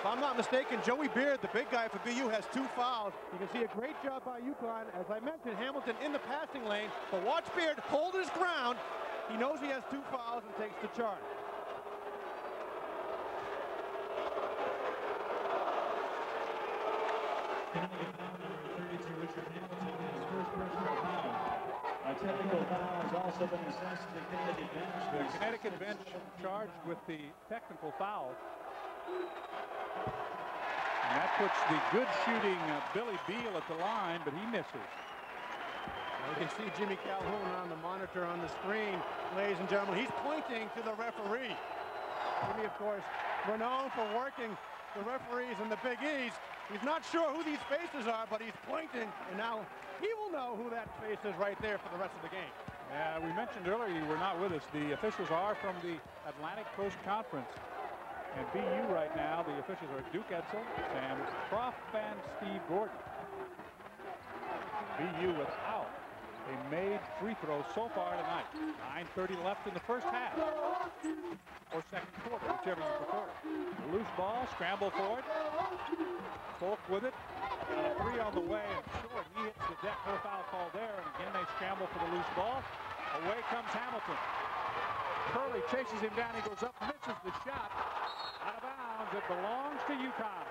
I'm not mistaken, Joey Beard, the big guy for BU, has 2 fouls. You can see a great job by UConn. As I mentioned, Hamilton in the passing lane, but watch Beard hold his ground. He knows he has 2 fouls and takes the charge. Technical foul has also been assessed to the Connecticut bench. The Connecticut bench charged with the technical foul. And that puts the good shooting Billy Beal at the line, but he misses. You can see Jimmy Calhoun on the monitor on the screen, ladies and gentlemen. He's pointing to the referee. Jimmy, of course, renowned for working the referees and the Big East. He's not sure who these faces are, but he's pointing, and now he will know who that face is right there for the rest of the game. Yeah, we mentioned earlier you were not with us. The officials are from the Atlantic Coast Conference. And BU right now, the officials are Duke Edsel, Sam Croft, and Steve Gordon. BU without a made free throw so far tonight. 9:30 left in the first half. Or second quarter, whichever you prefer. A loose ball, scramble for it. Folk with it. A 3 on the way and short. He hits the deck. No foul call there. And again, they scramble for the loose ball. Away comes Hamilton. Curley chases him down. He goes up, misses the shot. Out of bounds. It belongs to UConn.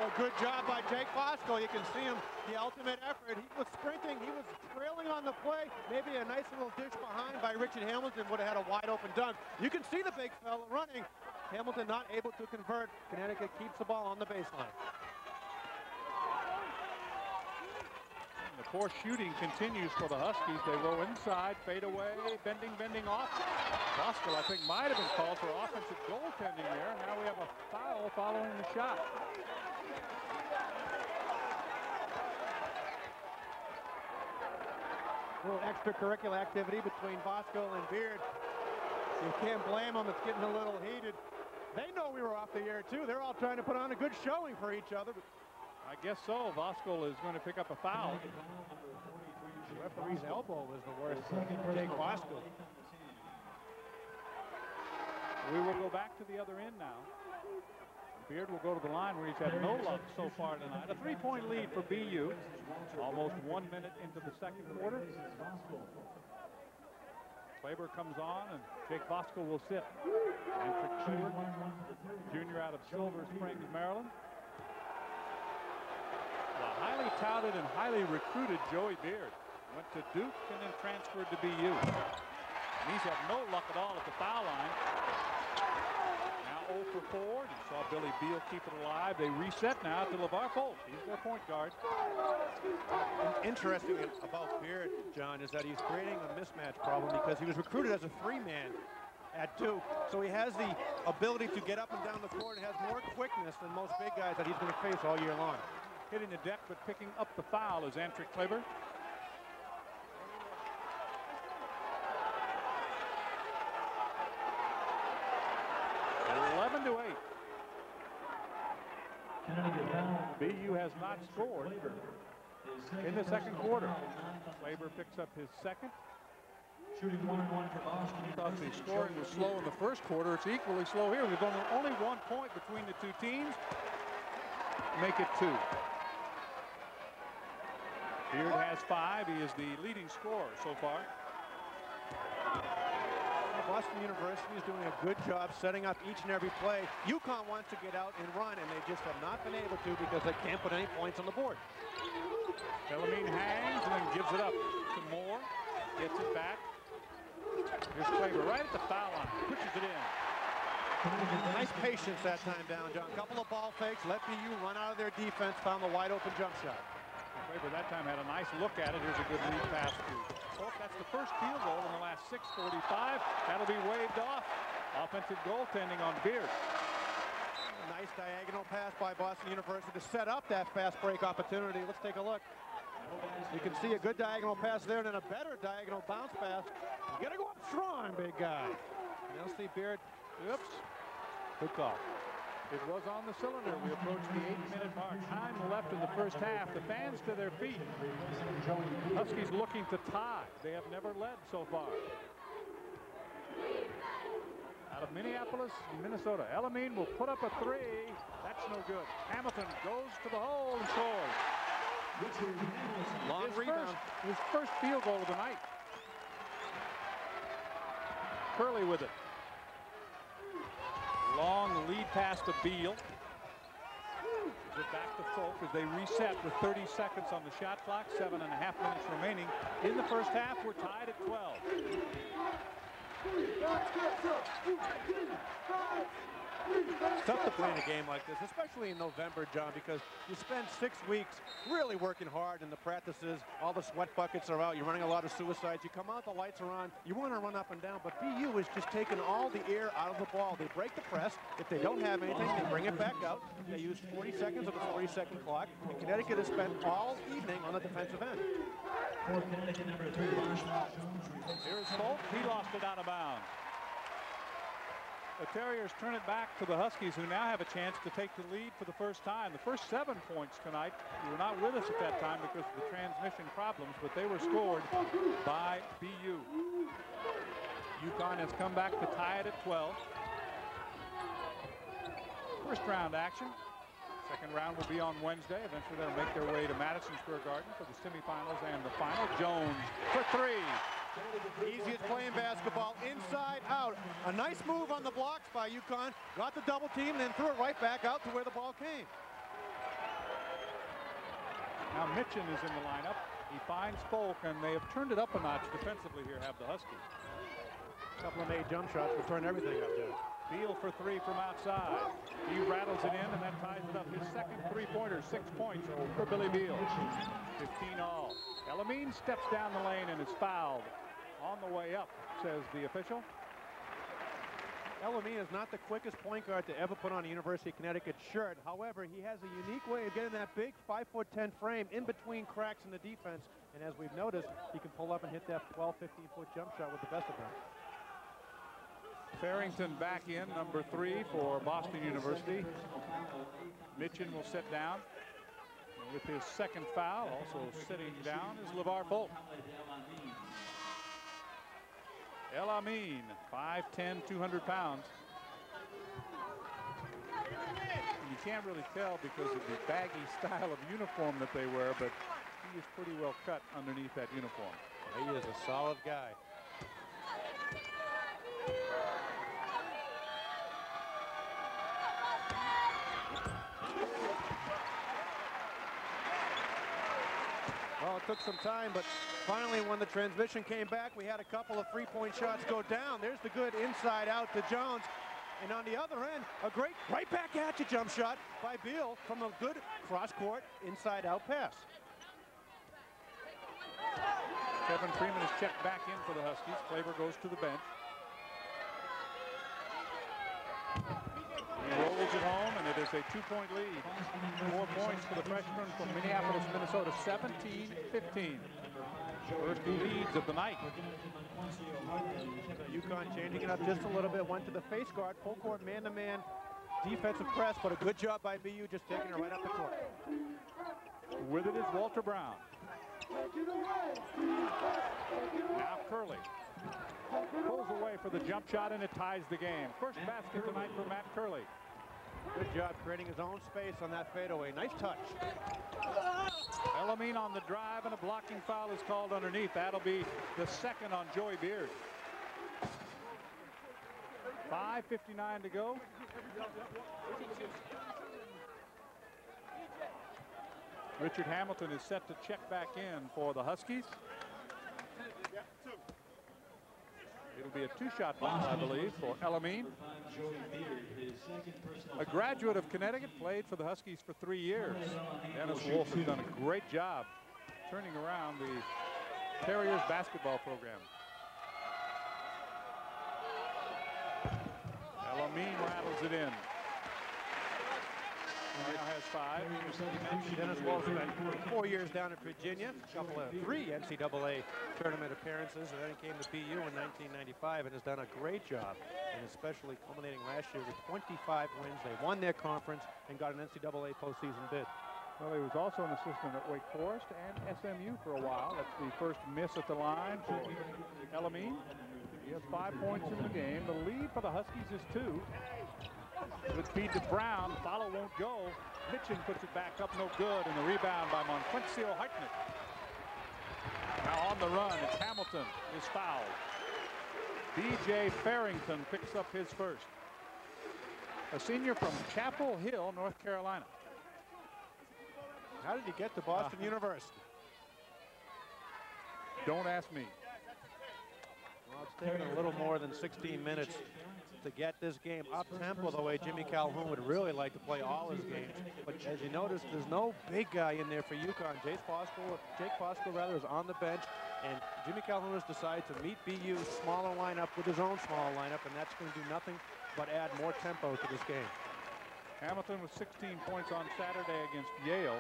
Oh, good job by Jake Bosco. You can see him, the ultimate effort. He was sprinting. He was trailing on the play. Maybe a nice little dish behind by Richard Hamilton would have had a wide open dunk. You can see the big fella running. Hamilton not able to convert. Connecticut keeps the ball on the baseline. The poor shooting continues for the Huskies. They roll inside, fade away, bending off. Bosco, I think, might have been called for offensive goaltending there. Now we have a foul following the shot. A little extracurricular activity between Bosco and Beard. You can't blame them. It's getting a little heated. They know we were off the air, too. They're all trying to put on a good showing for each other. I guess so. Bosco is going to pick up a foul. The referee's elbow was the worst. Jake Bosco. We will go back to the other end now. Beard will go to the line where he's had no luck so far tonight. A 3-point lead for BU. Almost 1 minute into the second quarter. Kleber comes on, and Jake Bosco will sit. Antrick Kleber, junior out of Silver Springs, Maryland. The highly touted and highly recruited Joey Beard went to Duke and then transferred to BU. And he's had no luck at all at the foul line. Now 0 for 4. You saw Billy Beal keep it alive. They reset now to LeVar Holt. He's their point guard. Interesting about Beard, John, is that he's creating a mismatch problem because he was recruited as a 3-man at Duke. So he has the ability to get up and down the court and has more quickness than most big guys that he's going to face all year long. Hitting the deck, but picking up the foul is Antrick Kleber. To 8. BU has not scored in the second quarter. Kleber picks up his second. Shooting 1-1 for Boston. Thought the scoring was slow in the first quarter. It's equally slow here. There's only 1 point between the two teams. Make it 2. Beard has 5. He is the leading scorer so far. Boston University is doing a good job setting up each and every play. UConn wants to get out and run, and they just have not been able to because they can't put any points on the board. Bellarmine hangs and then gives it up to Moore. Gets it back. Here's Kleber right at the foul line. Pushes it in. Nice patience that time down, John. Couple of ball fakes. Let BU run out of their defense. Found the wide open jump shot. Kleber that time had a nice look at it. Here's a good lead pass to Holt. That's the first field goal in the last 6:45. That'll be waved off. Offensive goaltending on Beard. A nice diagonal pass by Boston University to set up that fast break opportunity. Let's take a look. You can see a good diagonal pass there and then a better diagonal bounce pass. You gotta go up strong, big guy. You'll see Beard. Oops. Good call. It was on the cylinder. We approach the 8-minute mark. Time left in the first half. The fans to their feet. Huskies looking to tie. They have never led so far. Out of Minneapolis, Minnesota. Elamine will put up a three. That's no good. Hamilton goes to the hole and scores. Long rebound. His first field goal of the night. Curley with it. Long lead pass to Beal. Gives it back to Folk as they reset with 30 seconds on the shot clock. 7.5 minutes remaining in the first half. We're tied at 12. It's tough to play in a game like this, especially in November, John, because you spend 6 weeks really working hard in the practices. All the sweat buckets are out. You're running a lot of suicides. You come out, the lights are on. You want to run up and down, but BU is just taking all the air out of the ball. They break the press. If they don't have anything, they bring it back out. They use 40 seconds of the 40-second clock. And Connecticut has spent all evening on the defensive end. For Connecticut, number 3, Here's Folk. He lost it out of bounds. The Terriers turn it back to the Huskies, who now have a chance to take the lead for the first time. The first 7 points tonight, you were not with us at that time because of the transmission problems, but they were scored by BU. UConn has come back to tie it at 12. First round action. Second round will be on Wednesday. Eventually they'll make their way to Madison Square Garden for the semifinals and the final. Jones for three. Easiest play in basketball, inside out. A nice move on the blocks by UConn. Got the double team and then threw it right back out to where the ball came. Now Mitchin is in the lineup. He finds Folk, and they have turned it up a notch defensively here, have the Huskies. A couple of made jump shots will turn everything up there. Beal for three from outside. He rattles it in and then ties it up. His second three-pointer, 6 points for Billy Beal. 15 all. Elamine steps down the lane and is fouled. On the way up, says the official. Elamine is not the quickest point guard to ever put on a University of Connecticut shirt. However, he has a unique way of getting that big 5'10" frame in between cracks in the defense. And as we've noticed, he can pull up and hit that 12, 15-foot jump shot with the best of them. Farrington back in, number 3 for Boston University. Mitchin will sit down. And with his second foul, also sitting down, is LeVar Folk. Elamine, 5'10", 200 pounds. You can't really tell because of the baggy style of uniform that they wear, but he is pretty well cut underneath that uniform. He is a solid guy. Well, it took some time, but finally when the transmission came back, we had a couple of three-point shots go down. There's the good inside out to Jones. And on the other end, a great right back at you jump shot by Beal from a good cross-court inside out pass. Kevin Freeman is checked back in for the Huskies. Klaver goes to the bench. He rolls it home, and it is a 2-point lead. 4 points for the freshman from Minneapolis, Minnesota, 17-15. First leads of the night. UConn changing it up just a little bit, went to the face guard, full court man-to-man defensive press, but a good job by BU just taking it right up the court. With it is Walter Brown. Now Curley pulls away for the jump shot, and it ties the game. First basket tonight for Matt Curley. Good job creating his own space on that fadeaway. Nice touch. Elamine on the drive, and a blocking foul is called underneath. That'll be the second on Joey Beard. 5:59 to go. Richard Hamilton is set to check back in for the Huskies. It'll be a 2-shot bomb, I believe, for Elamine. A graduate of Connecticut, played for the Huskies for 3 years. Dennis Wolf has done a great job turning around the Terriers basketball program. Elamine rattles it in. He now has 5. Dennis Wolf spent 4 years down at Virginia, three NCAA tournament appearances, and then he came to BU in 1995 and has done a great job, and especially culminating last year with 25 wins. They won their conference and got an NCAA postseason bid. Well, he was also an assistant at Wake Forest and SMU for a while. That's the first miss at the line for Elamine. He He has 5 points in the game. The lead for the Huskies is 2. Good feed to Brown. Follow won't go. Mitchin puts it back up, no good. And the rebound by Monquencio Hartnett. Now on the run, it's Hamilton is fouled. B.J. Farrington picks up his first. A senior from Chapel Hill, North Carolina. How did he get to Boston University? Don't ask me. Well, it's taken a little more than 16 minutes to get this game up-tempo the way Jimmy Calhoun would really like to play all his games. But as you notice, there's no big guy in there for UConn. Jake Fosco is on the bench, and Jimmy Calhoun has decided to meet BU's smaller lineup with his own small lineup, and that's going to do nothing but add more tempo to this game. Hamilton with 16 points on Saturday against Yale.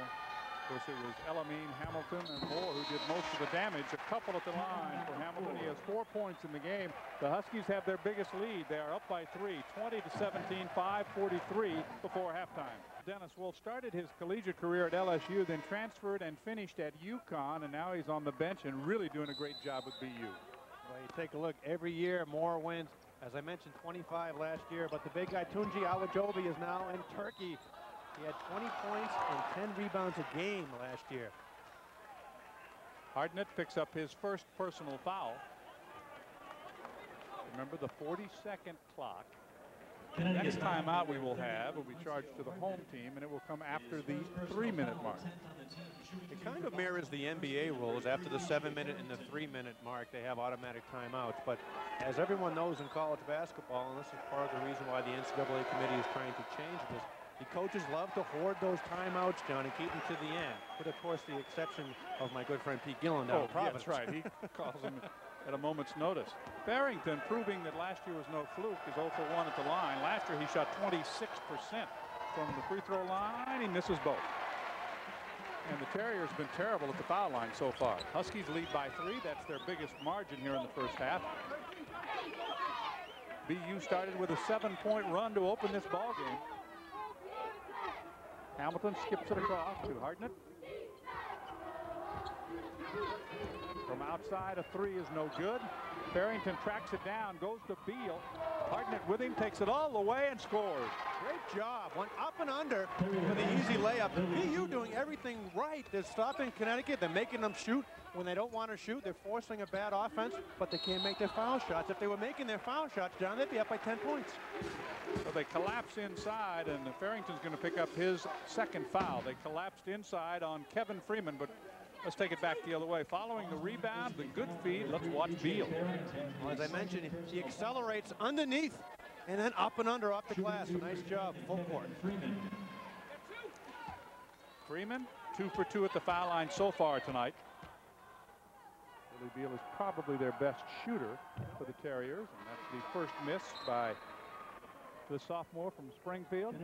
Of course, it was Elamine, Hamilton, and Moore who did most of the damage. A couple at the line for Hamilton. He has 4 points in the game. The Huskies have their biggest lead. They are up by 3, 20-17, 5:43 before halftime. Dennis Wolf started his collegiate career at LSU, then transferred and finished at UConn, and now he's on the bench and really doing a great job with BU. Well, you take a look, every year more wins. As I mentioned, 25 last year, but the big guy Tunji Awajobi is now in Turkey. He had 20 points and 10 rebounds a game last year. Hartnett picks up his first personal foul. Remember the 40-second clock. The next timeout we will have will be charged to the home team, and it will come after the 3-minute mark. It kind of mirrors the NBA rules. After the 7-minute and the 3-minute mark, they have automatic timeouts. But as everyone knows in college basketball, and this is part of the reason why the NCAA committee is trying to change this, the coaches love to hoard those timeouts, John, and keep them to the end. With, of course, the exception of my good friend Pete Gillen down in Providence. That's right. He calls them at a moment's notice. Farrington, proving that last year was no fluke, is 0 for 1 at the line. Last year he shot 26% from the free throw line. He misses both. And the Terriers have been terrible at the foul line so far. Huskies lead by 3. That's their biggest margin here in the first half. BU started with a 7-point run to open this ball game. Hamilton skips it across to Hartnett. From outside, a 3 is no good. Farrington tracks it down, goes to Beal. Hartnett with him, takes it all the way and scores. Great job. Went up and under for the easy layup. BU doing everything right. They're stopping Connecticut. They're making them shoot when they don't want to shoot. They're forcing a bad offense, but they can't make their foul shots. If they were making their foul shots, John, they'd be up by 10 points. So they collapse inside, and Farrington's going to pick up his second foul. They collapsed inside on Kevin Freeman, but let's take it back the other way. Following the rebound, the good feed, let's watch Beal. Well, as I mentioned, he accelerates underneath and then up and under off the glass. Nice job, full court. Freeman, 2 for 2 at the foul line so far tonight. Billy Beal is probably their best shooter for the Terriers, and that's the first miss by the sophomore from Springfield.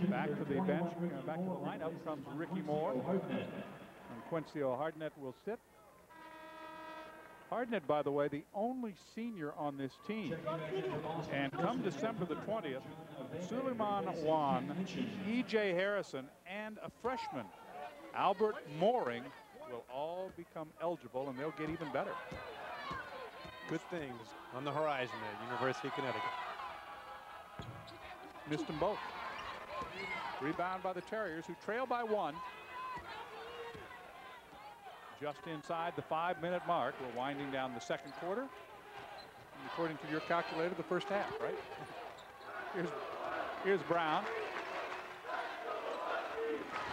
Back to the bench, back to the lineup comes Ricky Moore. And Quincio Hartnett will sit. Hartnett, by the way, the only senior on this team. And come December the 20th, Suleiman Wan, E.J. Harrison, and a freshman, Albert Mooring, will all become eligible, and they'll get even better. Good things on the horizon at University of Connecticut. Missed them both. Rebound by the Terriers, who trail by 1. Just inside the 5-minute mark. We're winding down the second quarter. And according to your calculator, the first half, right? Here's Brown.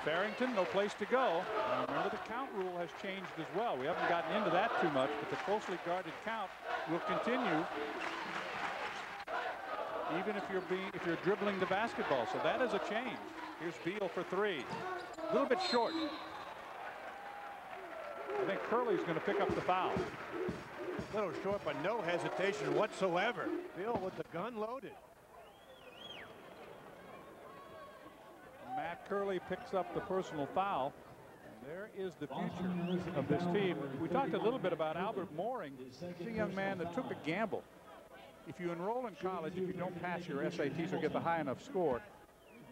Farrington, no place to go. And remember, the count rule has changed as well. We haven't gotten into that too much, but the closely guarded count will continue even if you're dribbling the basketball. So that is a change. Here's Beal for 3. A little bit short. I think Curley's going to pick up the foul. A little short, but no hesitation whatsoever. Beal with the gun loaded. Matt Curley picks up the personal foul. And there is the future of this team. We talked a little bit about Albert Mooring. He's a young man that took a gamble. If you enroll in college, if you don't pass your SATs or get the high enough score,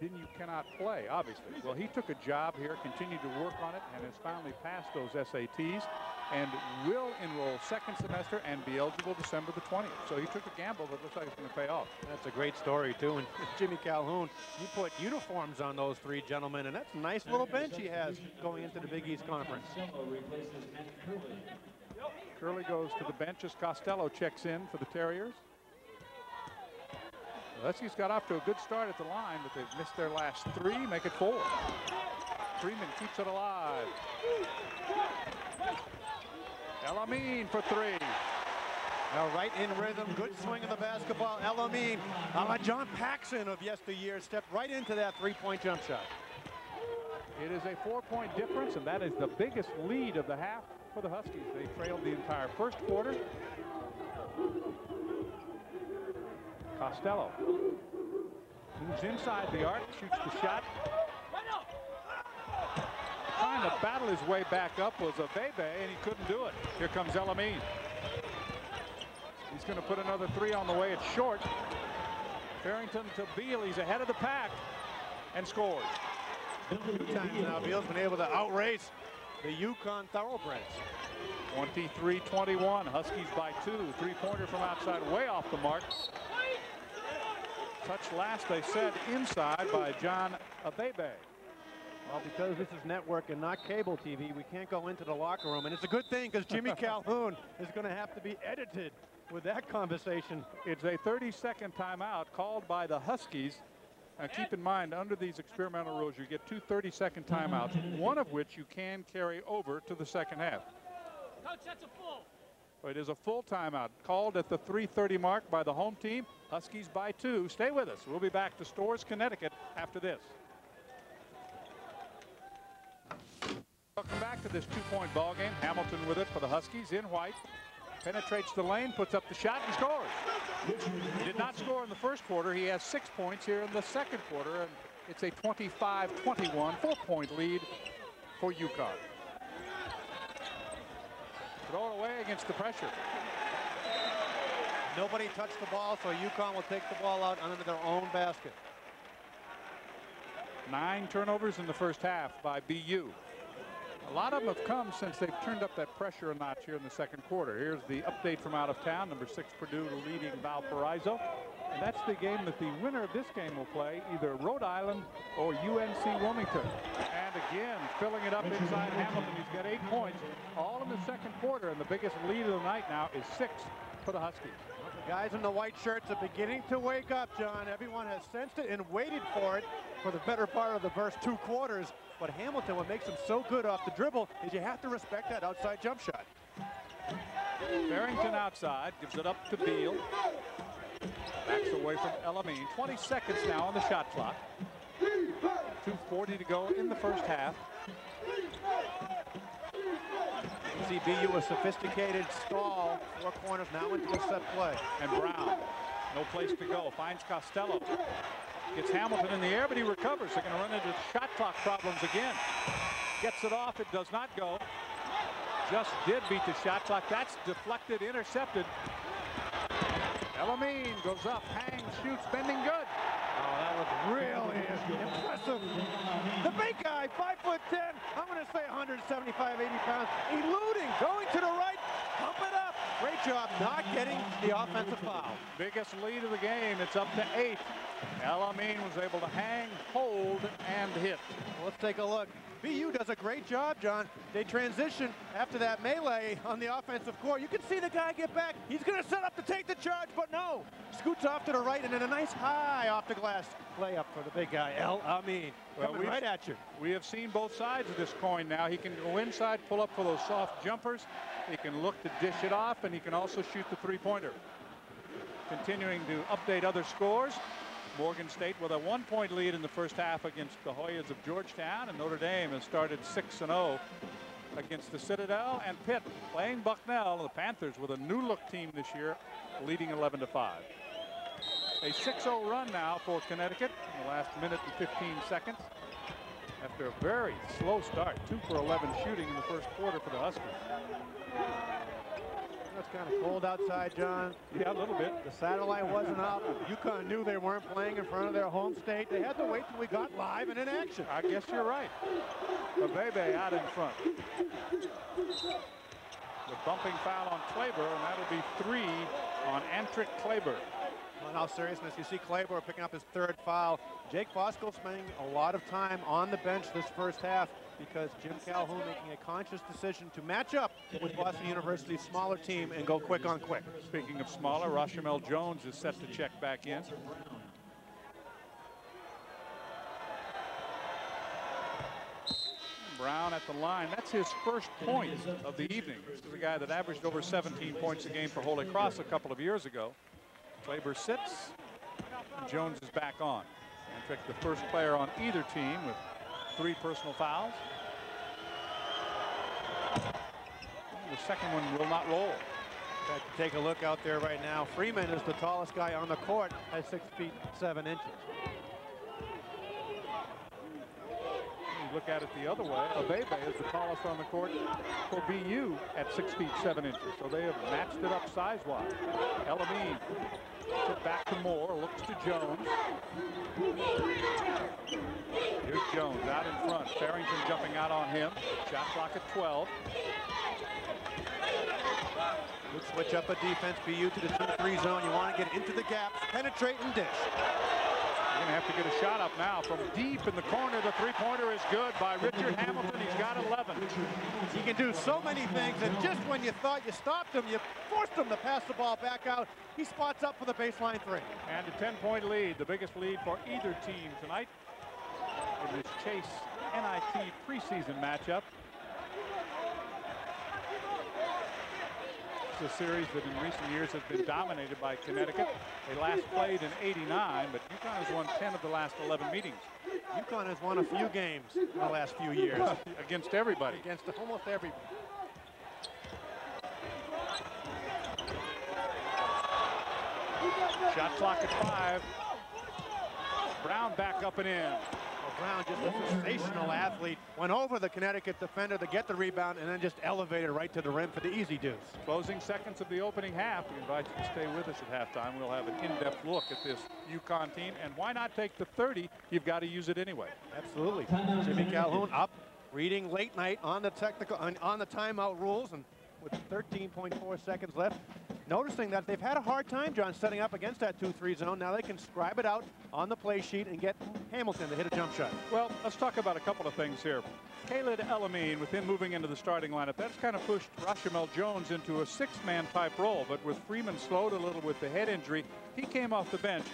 then you cannot play, obviously. Well, he took a job here, continued to work on it, and has finally passed those SATs. and will enroll second semester and be eligible December the 20th. So he took a gamble that looks like it's going to pay off. That's a great story, too. And Jimmy Calhoun, you put uniforms on those three gentlemen, and that's a nice little bench he has going into the Big East Conference. Curley goes to the bench as Costello checks in for the Terriers. The Huskies got off to a good start at the line, but they've missed their last three, make it 4. Freeman keeps it alive. El Amin for 3. Now right in rhythm, good swing of the basketball. El Amin, a la John Paxson of yesteryear, stepped right into that three-point jump shot. It is a 4-point difference, and that is the biggest lead of the half for the Huskies. They trailed the entire first quarter. Costello moves inside the arc, shoots the shot. Trying to battle his way back up was Abebe, and he couldn't do it. Here comes El Amin. He's going to put another 3 on the way. It's short. Farrington to Beal. He's ahead of the pack and scores. 2 times now, Beal's been able to outrace the UConn Thoroughbreds. 23-21. Huskies by 2. 3-pointer from outside, way off the mark. Touch last, they said, inside by John Abebe. Well, because this is network and not cable TV, we can't go into the locker room. And it's a good thing, because Jimmy Calhoun is going to have to be edited with that conversation. It's a 30-second timeout called by the Huskies. Now, keep in mind, under these experimental rules, you get 2 30-second timeouts, one of which you can carry over to the second half. Coach, that's a full. It is a full timeout called at the 3:30 mark by the home team. Huskies by 2. Stay with us. We'll be back to Storrs, Connecticut after this. Welcome back to this 2-point ball game. Hamilton with it for the Huskies in white. Penetrates the lane, puts up the shot, and scores. He did not score in the first quarter. He has 6 points here in the second quarter, and it's a 25-21 4-point lead for UConn. Throw it away against the pressure. Nobody touched the ball, so UConn will take the ball out under their own basket. 9 turnovers in the first half by BU. A lot of them have come since they've turned up that pressure a notch here in the second quarter. Here's the update from out of town. Number 6 Purdue leading Valparaiso. And that's the game that the winner of this game will play, either Rhode Island or UNC Wilmington. And again, filling it up inside Hamilton. He's got 8 points, all in the second quarter. And the biggest lead of the night now is 6 for the Huskies. Well, the guys in the white shirts are beginning to wake up, John. Everyone has sensed it and waited for it for the better part of the first 2 quarters. But Hamilton, what makes him so good off the dribble is you have to respect that outside jump shot. Farrington outside, gives it up to Beal. Backs away from El Amin. 20 seconds now on the shot clock. 2:40 to go in the first half. You see BU a sophisticated stall. 4 corners now into a set play. And Brown, no place to go. Finds Costello. Gets Hamilton in the air, but he recovers. They're going to run into shot clock problems again. Gets it off. It does not go. Just did beat the shot clock. That's deflected, intercepted. El Amin goes up, hangs, shoots, bending good. Oh, that was really impressive. The big guy, 5'10", I'm going to say 175, 80 pounds, eluding, going to the right, pump it up. Great job not getting the offensive foul. Biggest lead of the game. It's up to 8. El Amin was able to hang, hold, and hit. Well, let's take a look. BU does a great job, John. They transition after that melee on the offensive court. You can see the guy get back. He's going to set up to take the charge, but no. Scoots off to the right, and then a nice high off the glass layup for the big guy, El Amin. Coming right at you. We have seen both sides of this coin now. He can go inside, pull up for those soft jumpers. He can look to dish it off, and he can also shoot the 3-pointer. Continuing to update other scores. Morgan State with a 1-point lead in the first half against the Hoyas of Georgetown, and Notre Dame has started 6-0 against the Citadel, and Pitt playing Bucknell, the Panthers with a new look team this year, leading 11-5. A 6-0 run now for Connecticut in the last minute and 15 seconds after a very slow start. 2 for 11 shooting in the first quarter for the Huskies. It's kind of cold outside, John. Yeah, a little bit. The satellite wasn't up. UConn knew they weren't playing in front of their home state. They had to wait till we got live and in action. I guess you're right. Abebe out in front. The bumping foul on Kleber, and that'll be 3 on Antrick Kleber. In all seriousness, you see Kleber picking up his 3rd foul. Jake Fosco spending a lot of time on the bench this first half because Jim Calhoun making a conscious decision to match up with Boston University's smaller team and go quick on quick. Speaking of smaller, Rashamel Jones is set to check back in. Brown at the line. That's his first point of the evening. This is a guy that averaged over 17 points a game for Holy Cross a couple of years ago. Kleber sits, and Jones is back on. Antrick, the first player on either team with 3 personal fouls. The second one will not roll. In fact, take a look out there right now. Freeman is the tallest guy on the court at 6 feet 7 inches. Look at it the other way. Abebe is the tallest on the court for BU at 6 feet 7 inches. So they have matched it up size-wise. Elamine tip back to Moore, looks to Jones. Here's Jones out in front. Farrington jumping out on him. Shot clock at 12. Good switch up a defense. BU to the 2-3 zone. You want to get into the gaps, penetrate and dish. Going to have to get a shot up now from deep in the corner. The 3-pointer is good by Richard Hamilton. He's got 11. He can do so many things, and just when you thought you stopped him, you forced him to pass the ball back out. He spots up for the baseline 3. And a 10-point lead, the biggest lead for either team tonight in this Chase NIT preseason matchup. It's a series that in recent years has been dominated by Connecticut. They last played in '89, but UConn has won 10 of the last 11 meetings. UConn has won a few games in the last few years. Against everybody. Against almost everybody. Shot clock at 5. Brown back up and in. Brown, just a sensational athlete, went over the Connecticut defender to get the rebound and then just elevated right to the rim for the easy deuce. Closing seconds of the opening half. We invite you to stay with us at halftime. We'll have an in-depth look at this UConn team. And why not take the 30? You've got to use it anyway. Absolutely. Jimmy Calhoun up, reading late night on the on the timeout rules, and with 13.4 seconds left, noticing that they've had a hard time, John, setting up against that 2-3 zone. Now they can scribe it out on the play sheet and get Hamilton to hit a jump shot. Well, let's talk about a couple of things here. Khalid Elamine, with him moving into the starting lineup, that's kind of pushed Rashamel Jones into a 6-man type role. But with Freeman slowed a little with the head injury, he came off the bench.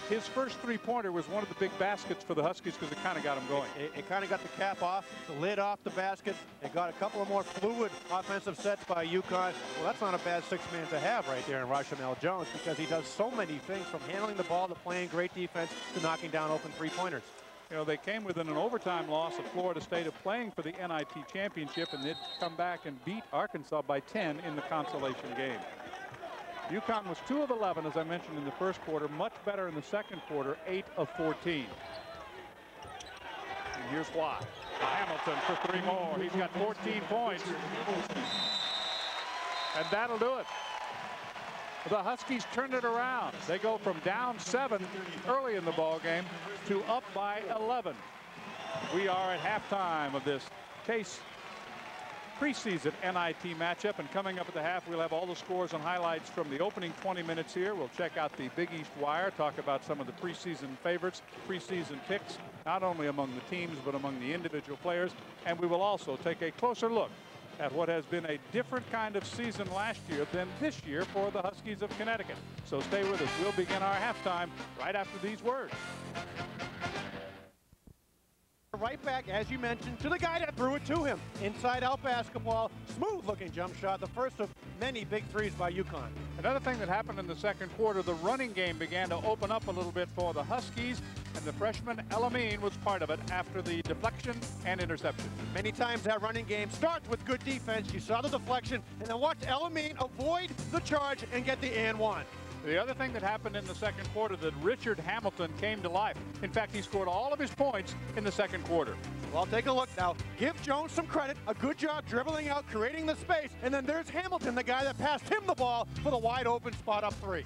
His first 3-pointer was one of the big baskets for the Huskies because it kind of got him going. It kind of got the cap off, the lid off the basket. It got a couple of more fluid offensive sets by UConn. Well, that's not a bad 6-man to have right there in Rashamel Jones, because he does so many things, from handling the ball to playing great defense to knocking down open 3-pointers. You know, they came within an overtime loss of Florida State of playing for the NIT championship, and they'd come back and beat Arkansas by 10 in the consolation game. UConn was 2 of 11, as I mentioned, in the first quarter. Much better in the second quarter, 8 of 14. And here's why. Hamilton for 3 more. He's got 14 points. And that'll do it. The Huskies turned it around. They go from down 7 early in the ball game to up by 11. We are at halftime of this Chase preseason NIT matchup, and coming up at the half, we'll have all the scores and highlights from the opening 20 minutes here. We'll check out the Big East Wire, talk about some of the preseason favorites, preseason picks, not only among the teams but among the individual players, and we will also take a closer look at what has been a different kind of season last year than this year for the Huskies of Connecticut. So stay with us. We'll begin our halftime right after these words. Right back, as you mentioned, to the guy that threw it to him. Inside-out basketball, smooth-looking jump shot, the first of many big threes by UConn. Another thing that happened in the second quarter, the running game began to open up a little bit for the Huskies, and the freshman Elamine was part of it after the deflection and interception. Many times that running game starts with good defense. You saw the deflection, and then watch Elamine avoid the charge and get the and one. The other thing that happened in the second quarter, that Richard Hamilton came to life. In fact, he scored all of his points in the second quarter. Well, take a look now. Give Jones some credit. A good job dribbling out, creating the space. And then there's Hamilton, the guy that passed him the ball for the wide open spot up 3.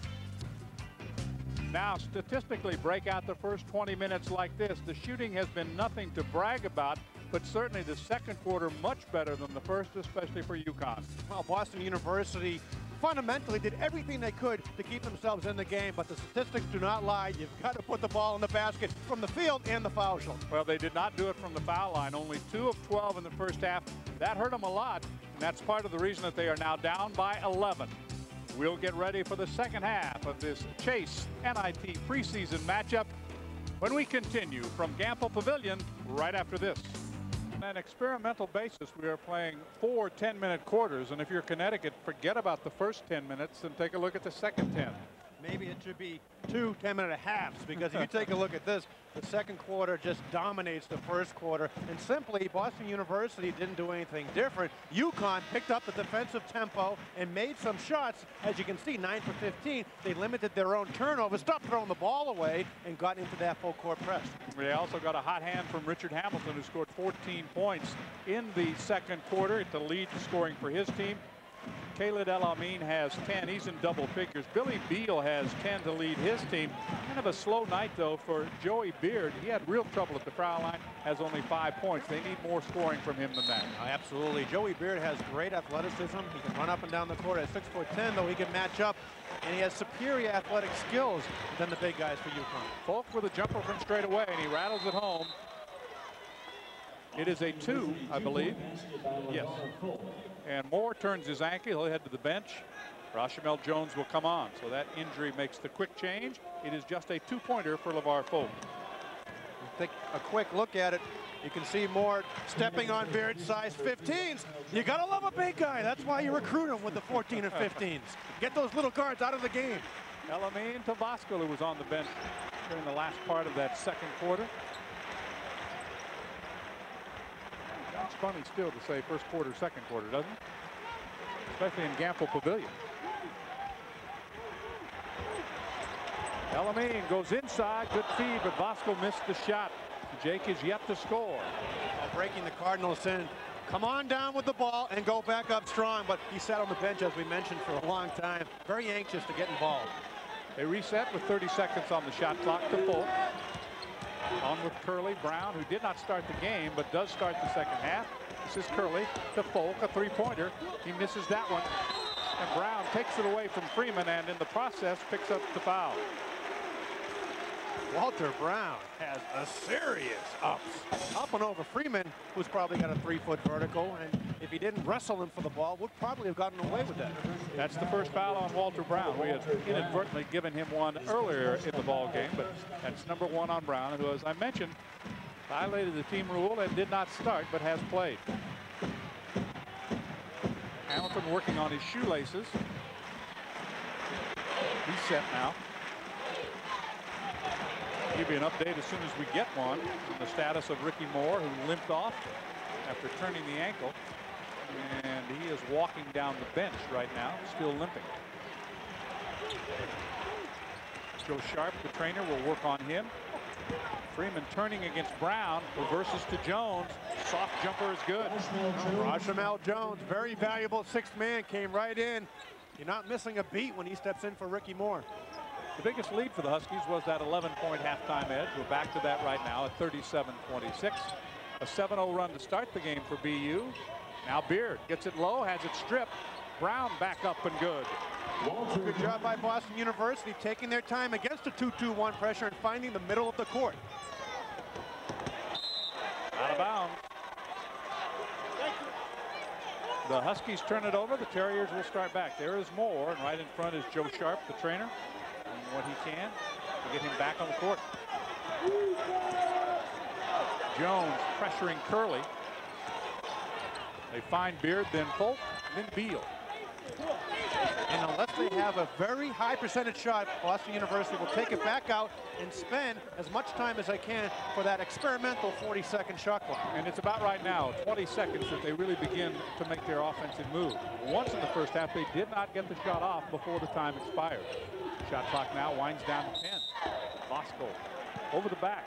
Now, statistically, break out the first 20 minutes like this. The shooting has been nothing to brag about, but certainly the second quarter much better than the first, especially for UConn. Well, Boston University fundamentally did everything they could to keep themselves in the game, but the statistics do not lie. You've got to put the ball in the basket from the field and the foul zone. Well, they did not do it from the foul line. Only 2 of 12 in the first half. That hurt them a lot, and that's part of the reason that they are now down by 11. We'll get ready for the second half of this Chase NIT preseason matchup when we continue from Gamble Pavilion right after this. On an experimental basis, we are playing 4 10-minute quarters, and if you're Connecticut, forget about the first 10 minutes and take a look at the second 10. Maybe it should be 2 10-minute halves, because if you take a look at this, the second quarter just dominates the first quarter, and simply Boston University didn't do anything different. UConn picked up the defensive tempo and made some shots. As you can see, 9 for 15. They limited their own turnovers, stopped throwing the ball away, and got into that full court press. They also got a hot hand from Richard Hamilton, who scored 14 points in the second quarter to lead the scoring for his team. Khalid El-Amin has 10. He's in double figures. Billy Beal has 10 to lead his team. Kind of a slow night, though, for Joey Beard. He had real trouble at the foul line, has only 5 points. They need more scoring from him than that. Absolutely. Joey Beard has great athleticism. He can run up and down the court at 6'10", though he can match up. And he has superior athletic skills than the big guys for UConn. Folk with a jumper from straight away, and he rattles it home. It is a 2, I believe. Yes. And Moore turns his ankle. He'll head to the bench. Rashamel Jones will come on. So that injury makes the quick change. It is just a 2-pointer for LeVar Folk. Take a quick look at it. You can see Moore stepping on Beard's size 15s. You got to love a big guy. That's why you recruit him with the 14 and 15s. Get those little guards out of the game. El-Amin Tabasco, who was on the bench during the last part of that second quarter. It's funny still to say first quarter, second quarter, doesn't it? Especially in Gamble Pavilion. El-Amin goes inside, good feed, but Bosco missed the shot. Jake is yet to score. Breaking the Cardinals in. Come on down with the ball and go back up strong, but he sat on the bench, as we mentioned, for a long time. Very anxious to get involved. They reset with 30 seconds on the shot clock to Folk. On with Curley. Brown, who did not start the game but does start the second half. This is Curley to Folk, a 3-pointer. He misses that one, and Brown takes it away from Freeman, and in the process picks up the foul. Walter Brown has a serious up and over Freeman, who's probably got a 3-foot vertical, and if he didn't wrestle him for the ball, would probably have gotten away with that. That's the first foul on Walter Brown. We had inadvertently given him one earlier in the ball game, but that's number 1 on Brown, who, as I mentioned, violated the team rule and did not start but has played. Hamilton working on his shoelaces. He's set now. Give you an update as soon as we get one on the status of Ricky Moore, who limped off after turning the ankle, and he is walking down the bench right now, still limping. Joe Sharp, the trainer, will work on him. Freeman turning against Brown, reverses to Jones. Soft jumper is good. Rashamel Jones, very valuable 6th man, came right in. You're not missing a beat when he steps in for Ricky Moore. The biggest lead for the Huskies was that 11-point halftime edge. We're back to that right now at 37-26. A 7-0 run to start the game for BU. Now Beard gets it low, has it stripped. Brown back up and good. Good job by Boston University, taking their time against the 2-2-1 pressure and finding the middle of the court. Out of bounds. The Huskies turn it over. The Terriers will start back. There is Moore, and right in front is Joe Sharp, the trainer, doing what he can to get him back on the court. Jones pressuring Curley. They find Beard, then Folk, then Beal. And unless they have a very high percentage shot, Boston University will take it back out and spend as much time as they can for that experimental 40-second shot clock. And it's about right now, 20 seconds, that they really begin to make their offensive move. Once in the first half, they did not get the shot off before the time expired. Shot clock now winds down to 10. Bosco over the back.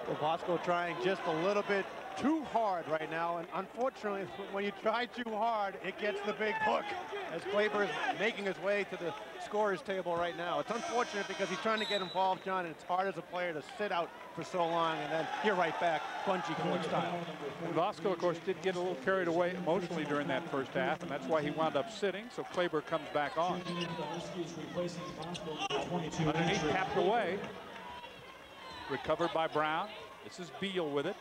Well, Bosco trying just a little bit too hard right now, and unfortunately, when you try too hard, it gets the big hook. As Kleber is making his way to the scorer's table right now. It's unfortunate because he's trying to get involved, John, and it's hard as a player to sit out for so long, and then you're right back, bungee cord style. And Vasco, of course, did get a little carried away emotionally during that first half, and that's why he wound up sitting, so Kleber comes back on. Underneath, tapped away. Recovered by Brown. This is Beal with it.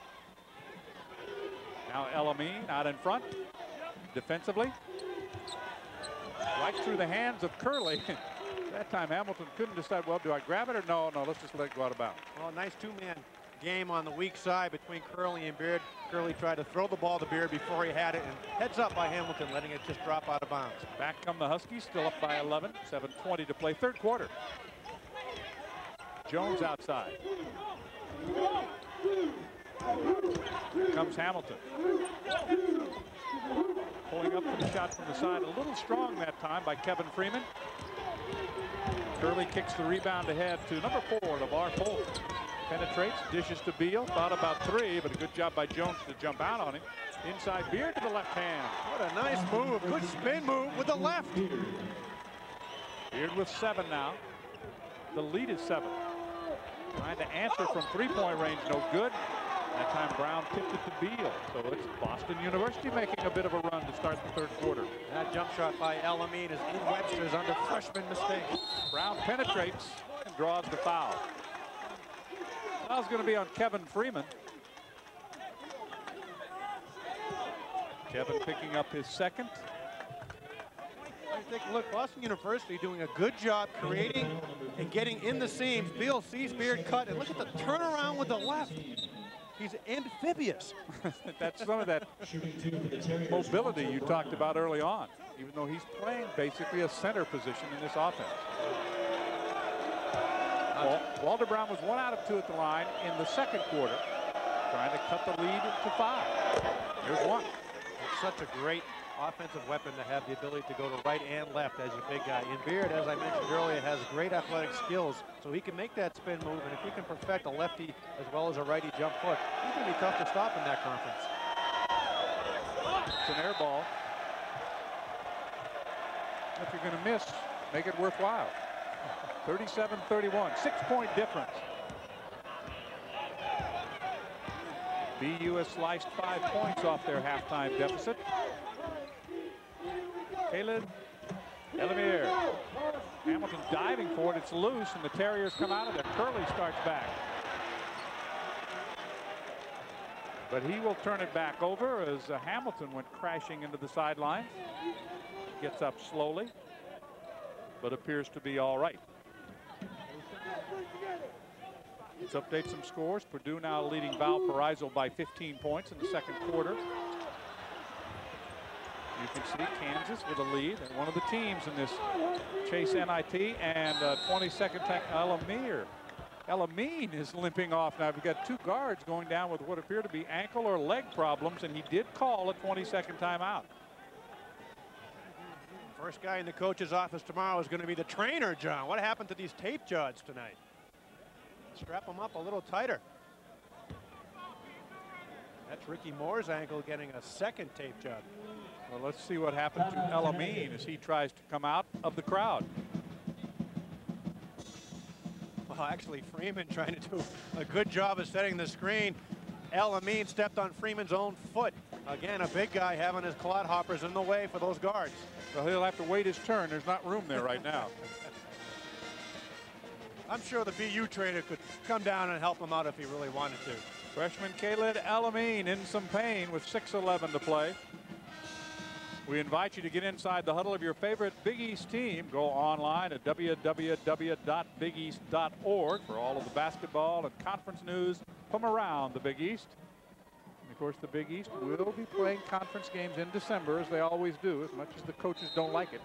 Now Elamine out in front. Defensively. Right through the hands of Curley. That time Hamilton couldn't decide, well, do I grab it or no, let's just let it go out of bounds. Well, nice two-man game on the weak side between Curley and Beard. Curley tried to throw the ball to Beard before he had it, and heads up by Hamilton, letting it just drop out of bounds. Back come the Huskies, still up by 11. 7:20 to play, third quarter. Jones outside. Here comes Hamilton. Pulling up for the shot from the side. A little strong that time by Kevin Freeman. Curley kicks the rebound ahead to number 4, LeVar Fulton. Penetrates, dishes to Beal. Thought about 3, but a good job by Jones to jump out on him. Inside Beard to the left hand. What a nice move. Good spin move with the left. Beard with 7 now. The lead is 7. Trying to answer from three-point range, no good. That time Brown tipped it to Beal. So it's Boston University making a bit of a run to start the third quarter. That jump shot by Elamine is in Webster's under freshman mistake. Brown penetrates and draws the foul. Foul's going to be on Kevin Freeman. Kevin picking up his second. Take a look, Boston University doing a good job creating and getting in the seams. Beal sees Beard cut, and look at the turnaround with the left. He's amphibious. That's some of that mobility you talked about early on, even though he's playing basically a center position in this offense. Walter Brown was 1 out of 2 at the line in the second quarter, trying to cut the lead to 5. Here's one. It's such a great offensive weapon to have the ability to go to right and left as your big guy. And Beard, as I mentioned earlier, has great athletic skills, so he can make that spin move, and if he can perfect a lefty as well as a righty jump hook, he's going to be tough to stop in that conference. It's an air ball. If you're going to miss, make it worthwhile. 37-31, 6-point difference. BU has sliced 5 points off their halftime deficit. Caleb Elamine. Hamilton diving for it. It's loose, and the Terriers come out of there. Curley starts back. But he will turn it back over as Hamilton went crashing into the sideline. Gets up slowly, but appears to be all right. Let's update some scores. Purdue now leading Valparaiso by 15 points in the second quarter. You can see Kansas with a lead, and one of the teams in this Chase NIT, and 22nd time Elamine is limping off now. We've got 2 guards going down with what appear to be ankle or leg problems, and he did call a 22nd timeout. First guy in the coach's office tomorrow is going to be the trainer, John. What happened to these tape jobs tonight? Strap them up a little tighter. That's Ricky Moore's ankle getting a second tape job. Well, let's see what happened to Elamine as he tries to come out of the crowd. Well, actually, Freeman trying to do a good job of setting the screen. Elamine stepped on Freeman's own foot. Again, a big guy having his clod hoppers in the way for those guards. Well, he'll have to wait his turn. There's not room there right now. I'm sure the BU trainer could come down and help him out if he really wanted to. Freshman Caleb Elamine in some pain with 6:11 to play. We invite you to get inside the huddle of your favorite Big East team. Go online at www.bigeast.org for all of the basketball and conference news from around the Big East. And of course, the Big East will be playing conference games in December, as they always do, as much as the coaches don't like it.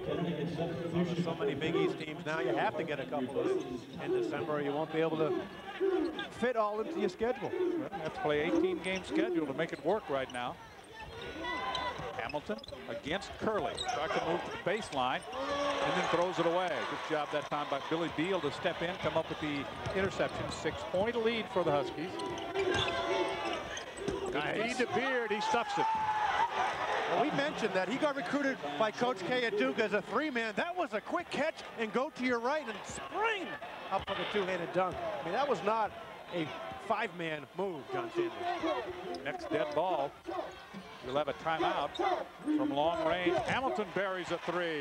Well, there's so many Big East teams now, you have to get a couple of in December, or you won't be able to fit all into your schedule. Well, you have to play 18-game schedule to make it work right now. Hamilton against Curley. Starts to move to the baseline and then throws it away. Good job that time by Billy Beal to step in, come up with the interception. 6-point lead for the Huskies. Feed to Beard, he stuffs it. Well, we mentioned that he got recruited by Coach K at Duke as a 3-man. That was a quick catch and go to your right and spring up for the two-handed dunk. I mean, that was not a 5-man move, John Sanders. Next dead ball. We'll have a timeout from long range. Hamilton buries a 3.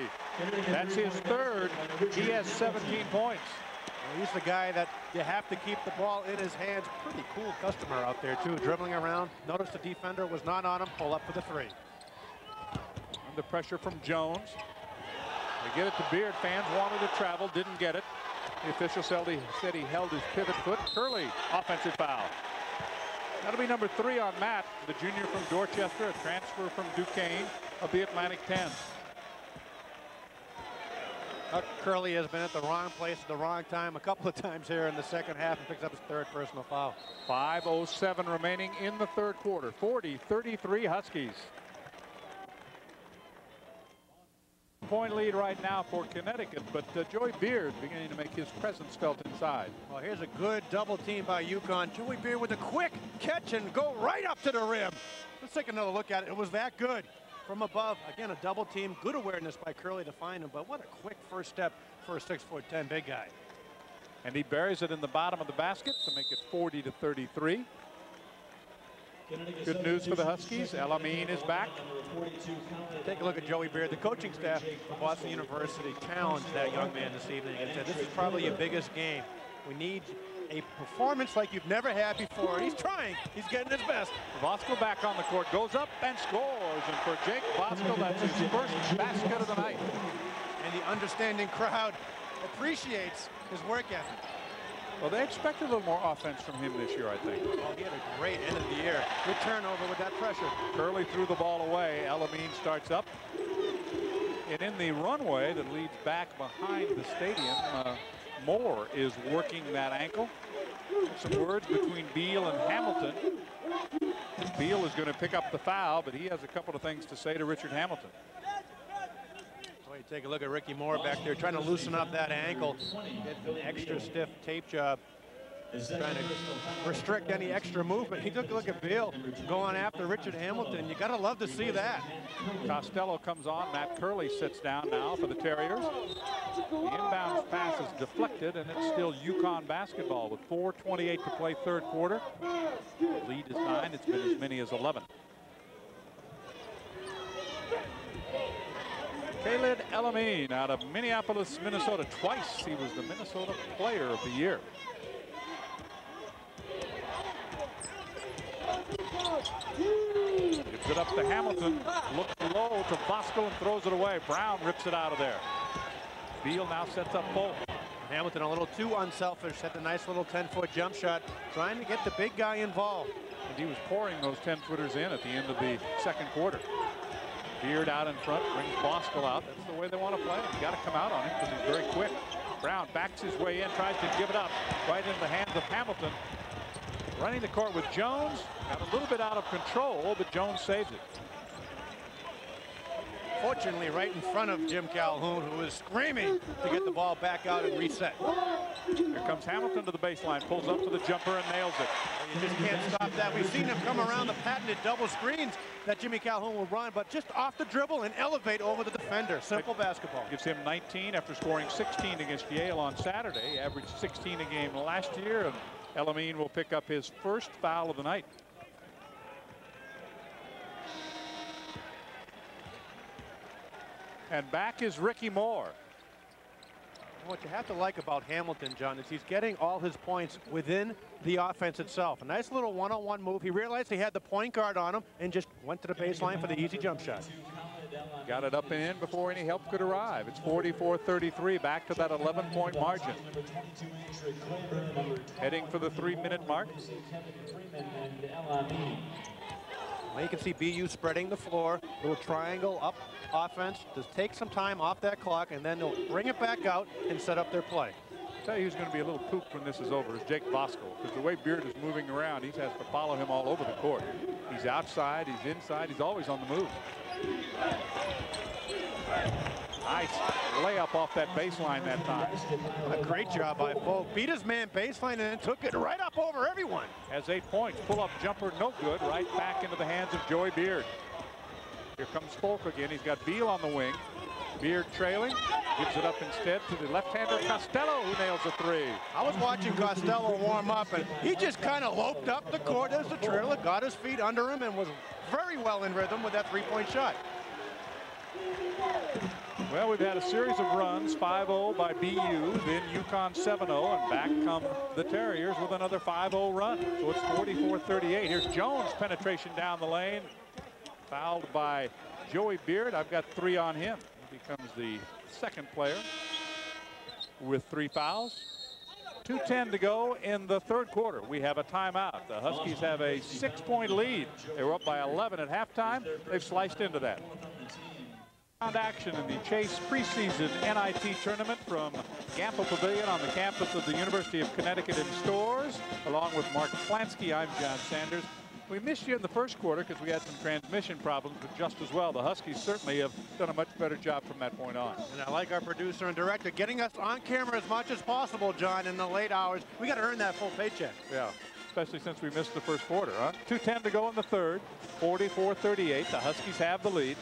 That's his 3rd. He has 17 points. Well, he's the guy that you have to keep the ball in his hands. Pretty cool customer out there, too, dribbling around. Notice the defender was not on him. Pull up for the 3. Under pressure from Jones. They get it to Beard. Fans wanted to travel, didn't get it. The official said he held his pivot foot. Curley, offensive foul. That'll be number 3 on Matt, the junior from Dorchester, a transfer from Duquesne of the Atlantic 10. Curley has been at the wrong place at the wrong time a couple of times here in the second half and picks up his 3rd personal foul. 5:07 remaining in the 3rd quarter. 40-33 Huskies. Point lead right now for Connecticut, but Joey Beard beginning to make his presence felt inside. Well, here's a good double team by UConn. Joey Beard with a quick catch and go right up to the rim. Let's take another look at it. It was that good from above. Again, a double team. Good awareness by Curley to find him, but what a quick first step for a 6'10" big guy. And he buries it in the bottom of the basket to make it 40-33. Good news for the Huskies. El Amin is back. Take a look at Joey Beard. The coaching staff from Boston University challenged that young man this evening and said, this is probably your biggest game. We need a performance like you've never had before. He's trying. He's getting his best. Bosco back on the court, goes up and scores. And for Jake Bosco, that's his 1st basket of the night. And the understanding crowd appreciates his work ethic. Well, they expected a little more offense from him this year, I think. Oh, he had a great end of the year. Good turnover with that pressure. Curley threw the ball away. El Amin starts up. And in the runway that leads back behind the stadium, Moore is working that ankle. Some words between Beal and Hamilton. Beal is going to pick up the foul, but he has a couple of things to say to Richard Hamilton. Well, you take a look at Ricky Moore back there trying to loosen up that ankle. Get an extra stiff tape job. Trying to restrict any extra movement. He took a look at Beal going after Richard Hamilton. You got to love to see that. Costello comes on. Matt Curley sits down now for the Terriers. The inbounds pass is deflected, and it's still UConn basketball with 4:28 to play 3rd quarter. The lead is 9. It's been as many as 11. Khalid El Amin out of Minneapolis, Minnesota. Twice he was the Minnesota Player of the Year. Gives it up to Hamilton. Looks low to Bosco and throws it away. Brown rips it out of there. Beal now sets up full. Hamilton a little too unselfish. Had the nice little 10-foot jump shot. Trying to get the big guy involved. And he was pouring those 10-footers in at the end of the 2nd quarter. Beard out in front, brings Bosco out. That's the way they want to play him. You got to come out on him because he's very quick. Brown backs his way in, tries to give it up right in the hands of Hamilton. Running the court with Jones. Got a little bit out of control, but Jones saves it. Fortunately, right in front of Jim Calhoun, who is screaming to get the ball back out and reset. Here comes Hamilton to the baseline, pulls up for the jumper and nails it. You just can't stop that. We've seen him come around the patented double screens that Jimmy Calhoun will run, but just off the dribble and elevate over the defender. Simple basketball. Gives him 19 after scoring 16 against Yale on Saturday. Averaged 16 a game last year, and El Amin will pick up his 1st foul of the night. And back is Ricky Moore. What you have to like about Hamilton, John, is he's getting all his points within the offense itself. A nice little one-on-one move. He realized he had the point guard on him and just went to the baseline for the easy jump shot. Got it up and in before any help could arrive. It's 44-33, back to that 11-point margin. Heading for the 3-minute mark. Well, you can see BU spreading the floor, little triangle up offense. Just take some time off that clock, and then they'll bring it back out and set up their play. I'll tell you who's going to be a little pooped when this is over is Jake Bosco, because the way Beard is moving around, he has to follow him all over the court. He's outside, he's inside, he's always on the move. Nice layup off that baseline that time. A great job by Folk. Beat his man baseline and then took it right up over everyone. has 8 points. Pull-up jumper, no good. Right back into the hands of Joey Beard. Here comes Folk again. He's got Beal on the wing. Beard trailing, gives it up instead to the left-hander Costello, who nails a 3. I was watching Costello warm up, and he just kind of loped up the court as the trailer, got his feet under him, and was very well in rhythm with that three-point shot. Well, we've had a series of runs, 5-0 by BU, then UConn 7-0, and back come the Terriers with another 5-0 run. So it's 44-38. Here's Jones' penetration down the lane. Fouled by Joey Beard. I've got 3 on him. He becomes the second player with 3 fouls. 2:10 to go in the third quarter. We have a timeout. The Huskies have a 6-point lead. They were up by 11 at halftime. They've sliced into that. Action in the Chase preseason NIT tournament from Gamble Pavilion on the campus of the University of Connecticut in Stores. Along with Mark Plansky, I'm John Sanders. We missed you in the first quarter because we had some transmission problems, but just as well, the Huskies certainly have done a much better job from that point on. And I like our producer and director getting us on camera as much as possible, John, in the late hours. We got to earn that full paycheck. Yeah, especially since we missed the first quarter, huh? 2:10 to go in the third, 44-38. The Huskies have the lead.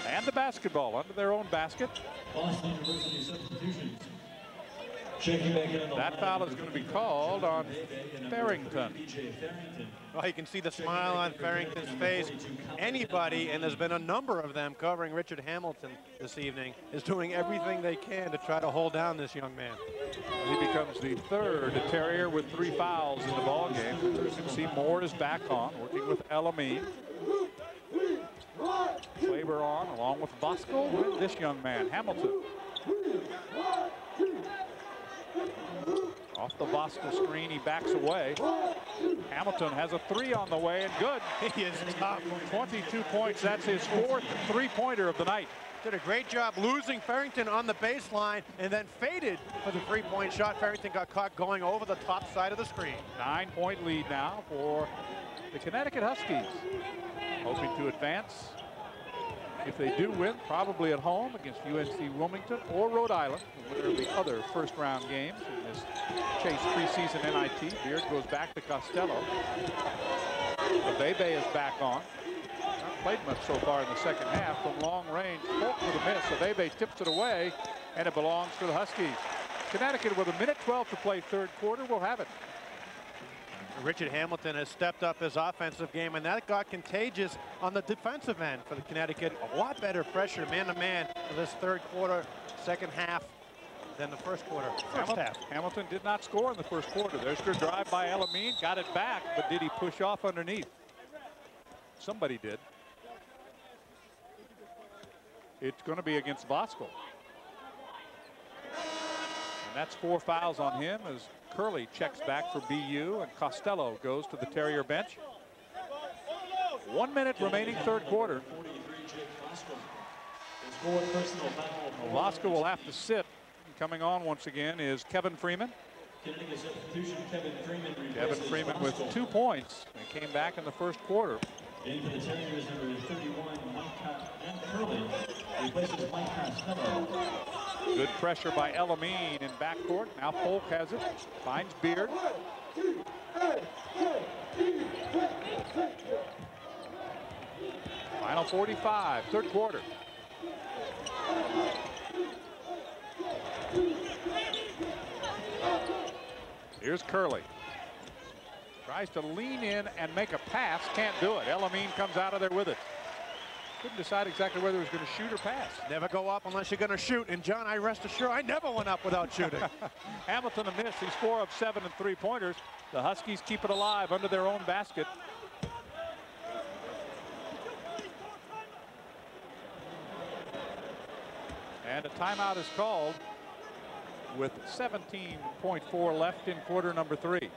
And the basketball under their own basket. Boston University substitutions. Checking back in on the that foul is going to be called on Farrington. Well, you can see the smile on Farrington's face. Anybody, and there's been a number of them covering Richard Hamilton this evening, is doing everything they can to try to hold down this young man. He becomes the third Terrier with 3 fouls in the ball game. As you can see, Moore is back on, working with Elamine. Klaber on, along with Bosco, and this young man, Hamilton. Off the Bosco screen, he backs away. Hamilton has a 3 on the way, and good. He is tough. 22 points. That's his 4th three-pointer of the night. Did a great job losing Farrington on the baseline and then faded for the three-point shot. Farrington got caught going over the top side of the screen. 9-point lead now for the Connecticut Huskies. Hoping to advance. If they do win, probably at home against UNC Wilmington or Rhode Island, winner of the other first-round games in this Chase preseason NIT. Beard goes back to Costello. Bebe is back on. Not played much so far in the second half. From long range, Polk with a miss. Bebe tips it away, and it belongs to the Huskies. Connecticut with 1:12 to play third quarter will have it. Richard Hamilton has stepped up his offensive game, and that got contagious on the defensive end for the Connecticut. A lot better pressure man-to-man for this third quarter, second half than the first quarter, first half. Hamilton did not score in the first quarter. There's a drive by Elamine, got it back, but did he push off underneath? Somebody did. It's going to be against Bosco. And that's 4 fouls on him as Curley checks back for BU, and Costello goes to the Terrier bench. 1 minute remaining third quarter. Bosco will have to sit. Coming on once again is Kevin Freeman. Kevin Freeman with 2 points and came back in the first quarter. Into the Terriers, number 31, Mike Curley replaces Mike Costello. Good pressure by Elamine in backcourt. Now Polk has it. Finds Beard. Final 45, third quarter. Here's Curley. Tries to lean in and make a pass. Can't do it. Elamine comes out of there with it. Couldn't decide exactly whether he was going to shoot or pass. Never go up unless you're going to shoot. And John, I rest assured, I never went up without shooting. Hamilton a miss. He's 4 of 7 and 3-pointers. The Huskies keep it alive under their own basket. And a timeout is called with 17.4 left in quarter number 3.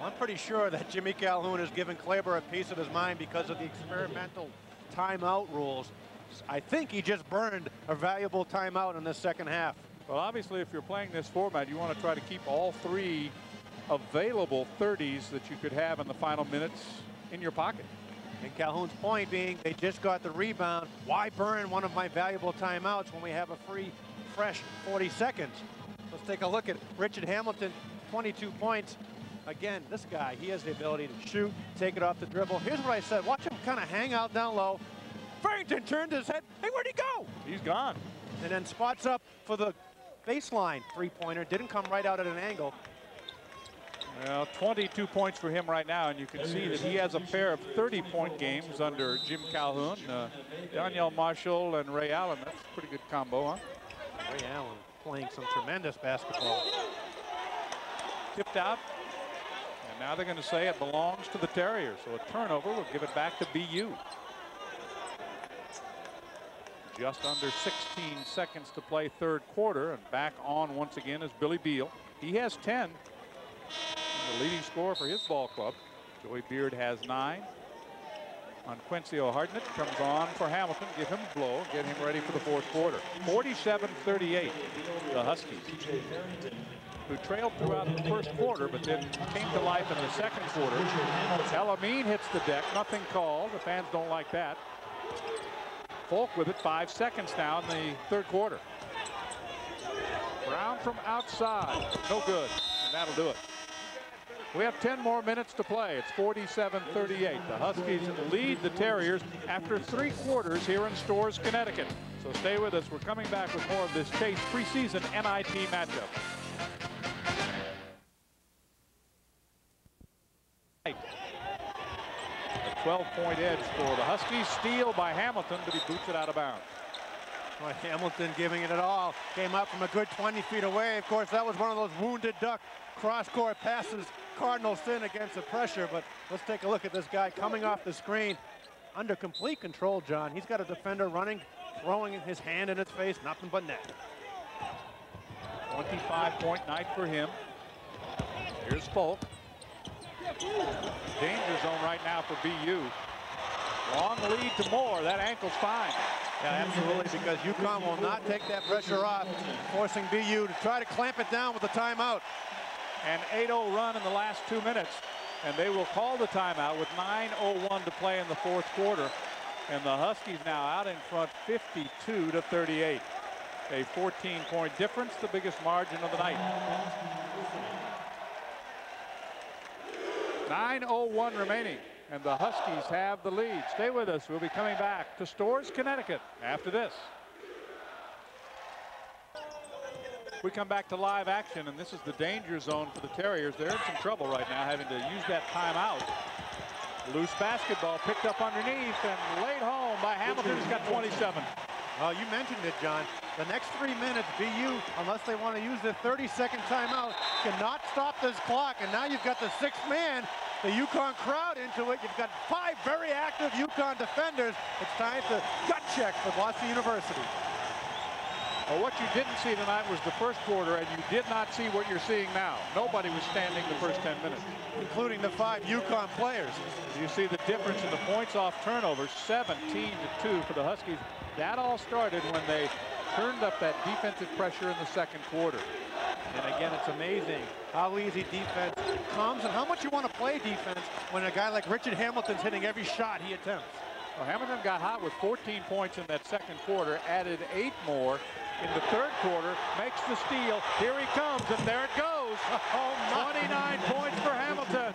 I'm pretty sure that Jimmy Calhoun has given Klaber a piece of his mind because of the experimental timeout rules. I think he just burned a valuable timeout in the second half. Well, obviously, if you're playing this format, you want to try to keep all 3 available 30s that you could have in the final minutes in your pocket. And Calhoun's point being they just got the rebound. Why burn one of my valuable timeouts when we have a free, fresh 40 seconds? Let's take a look at Richard Hamilton, 22 points. Again, this guy, he has the ability to shoot, take it off the dribble. Here's what I said. Watch him kind of hang out down low. Farrington turned his head. Hey, where'd he go? He's gone. And then spots up for the baseline three-pointer. Didn't come right out at an angle. Well, 22 points for him right now, and you can see that he has a pair of 30-point games under Jim Calhoun. Danielle Marshall and Ray Allen, that's a pretty good combo, huh? Ray Allen playing some tremendous basketball. Tipped out, and now they're going to say it belongs to the Terriers, so a turnover will give it back to BU. Just under 16 seconds to play third quarter, and back on once again is Billy Beal. He has 10. The leading scorer for his ball club. Joey Beard has 9. On Quincy O'Hardnett comes on for Hamilton. Give him a blow. Get him ready for the fourth quarter. 47-38. The Huskies, who trailed throughout the first quarter, but then came to life in the second quarter. El-Amin hits the deck. Nothing called. The fans don't like that. Folk with it. 5 seconds now in the third quarter. Brown from outside. No good. And that'll do it. We have 10 more minutes to play. It's 47-38. The Huskies lead the Terriers after 3 quarters here in Storrs, Connecticut. So stay with us. We're coming back with more of this Chase preseason NIT matchup. A 12-point edge for the Huskies. Steal by Hamilton, but he boots it out of bounds. Boy, Hamilton giving it all. Came up from a good 20 feet away. Of course, that was one of those wounded duck cross-court passes Cardinals sin against the pressure. But let's take a look at this guy coming off the screen. Under complete control, John. He's got a defender running, throwing his hand in its face. Nothing but net. 25-point night for him. Here's Folk. Danger zone right now for BU. Long lead to Moore. That ankle's fine. Yeah, absolutely, because UConn will not take that pressure off, forcing BU to try to clamp it down with the timeout. An 8-0 run in the last 2 minutes, and they will call the timeout with 9:01 to play in the fourth quarter. And the Huskies now out in front 52-38. A 14-point difference, the biggest margin of the night. 9:01 remaining. And the Huskies have the lead. Stay with us. We'll be coming back to Storrs, Connecticut after this. We come back to live action, and this is the danger zone for the Terriers. They're in some trouble right now, having to use that timeout. Loose basketball picked up underneath and laid home by Hamilton, who's got 27. Well, you mentioned it, John. The next 3 minutes, BU, unless they want to use the 30-second timeout, cannot stop this clock. And now you've got the sixth man, the UConn crowd into it. You've got 5 very active UConn defenders. It's time to gut check for Boston University. Well, what you didn't see tonight was the first quarter, and you did not see what you're seeing now. Nobody was standing the first 10 minutes. Including the 5 UConn players. You see the difference in the points off turnovers, 17-2 for the Huskies. That all started when they turned up that defensive pressure in the second quarter. And again, it's amazing how easy defense comes and how much you want to play defense when a guy like Richard Hamilton's hitting every shot he attempts. Well, Hamilton got hot with 14 points in that second quarter, added 8 more in the third quarter, makes the steal. Here he comes, and there it goes. Oh, 29 points for Hamilton.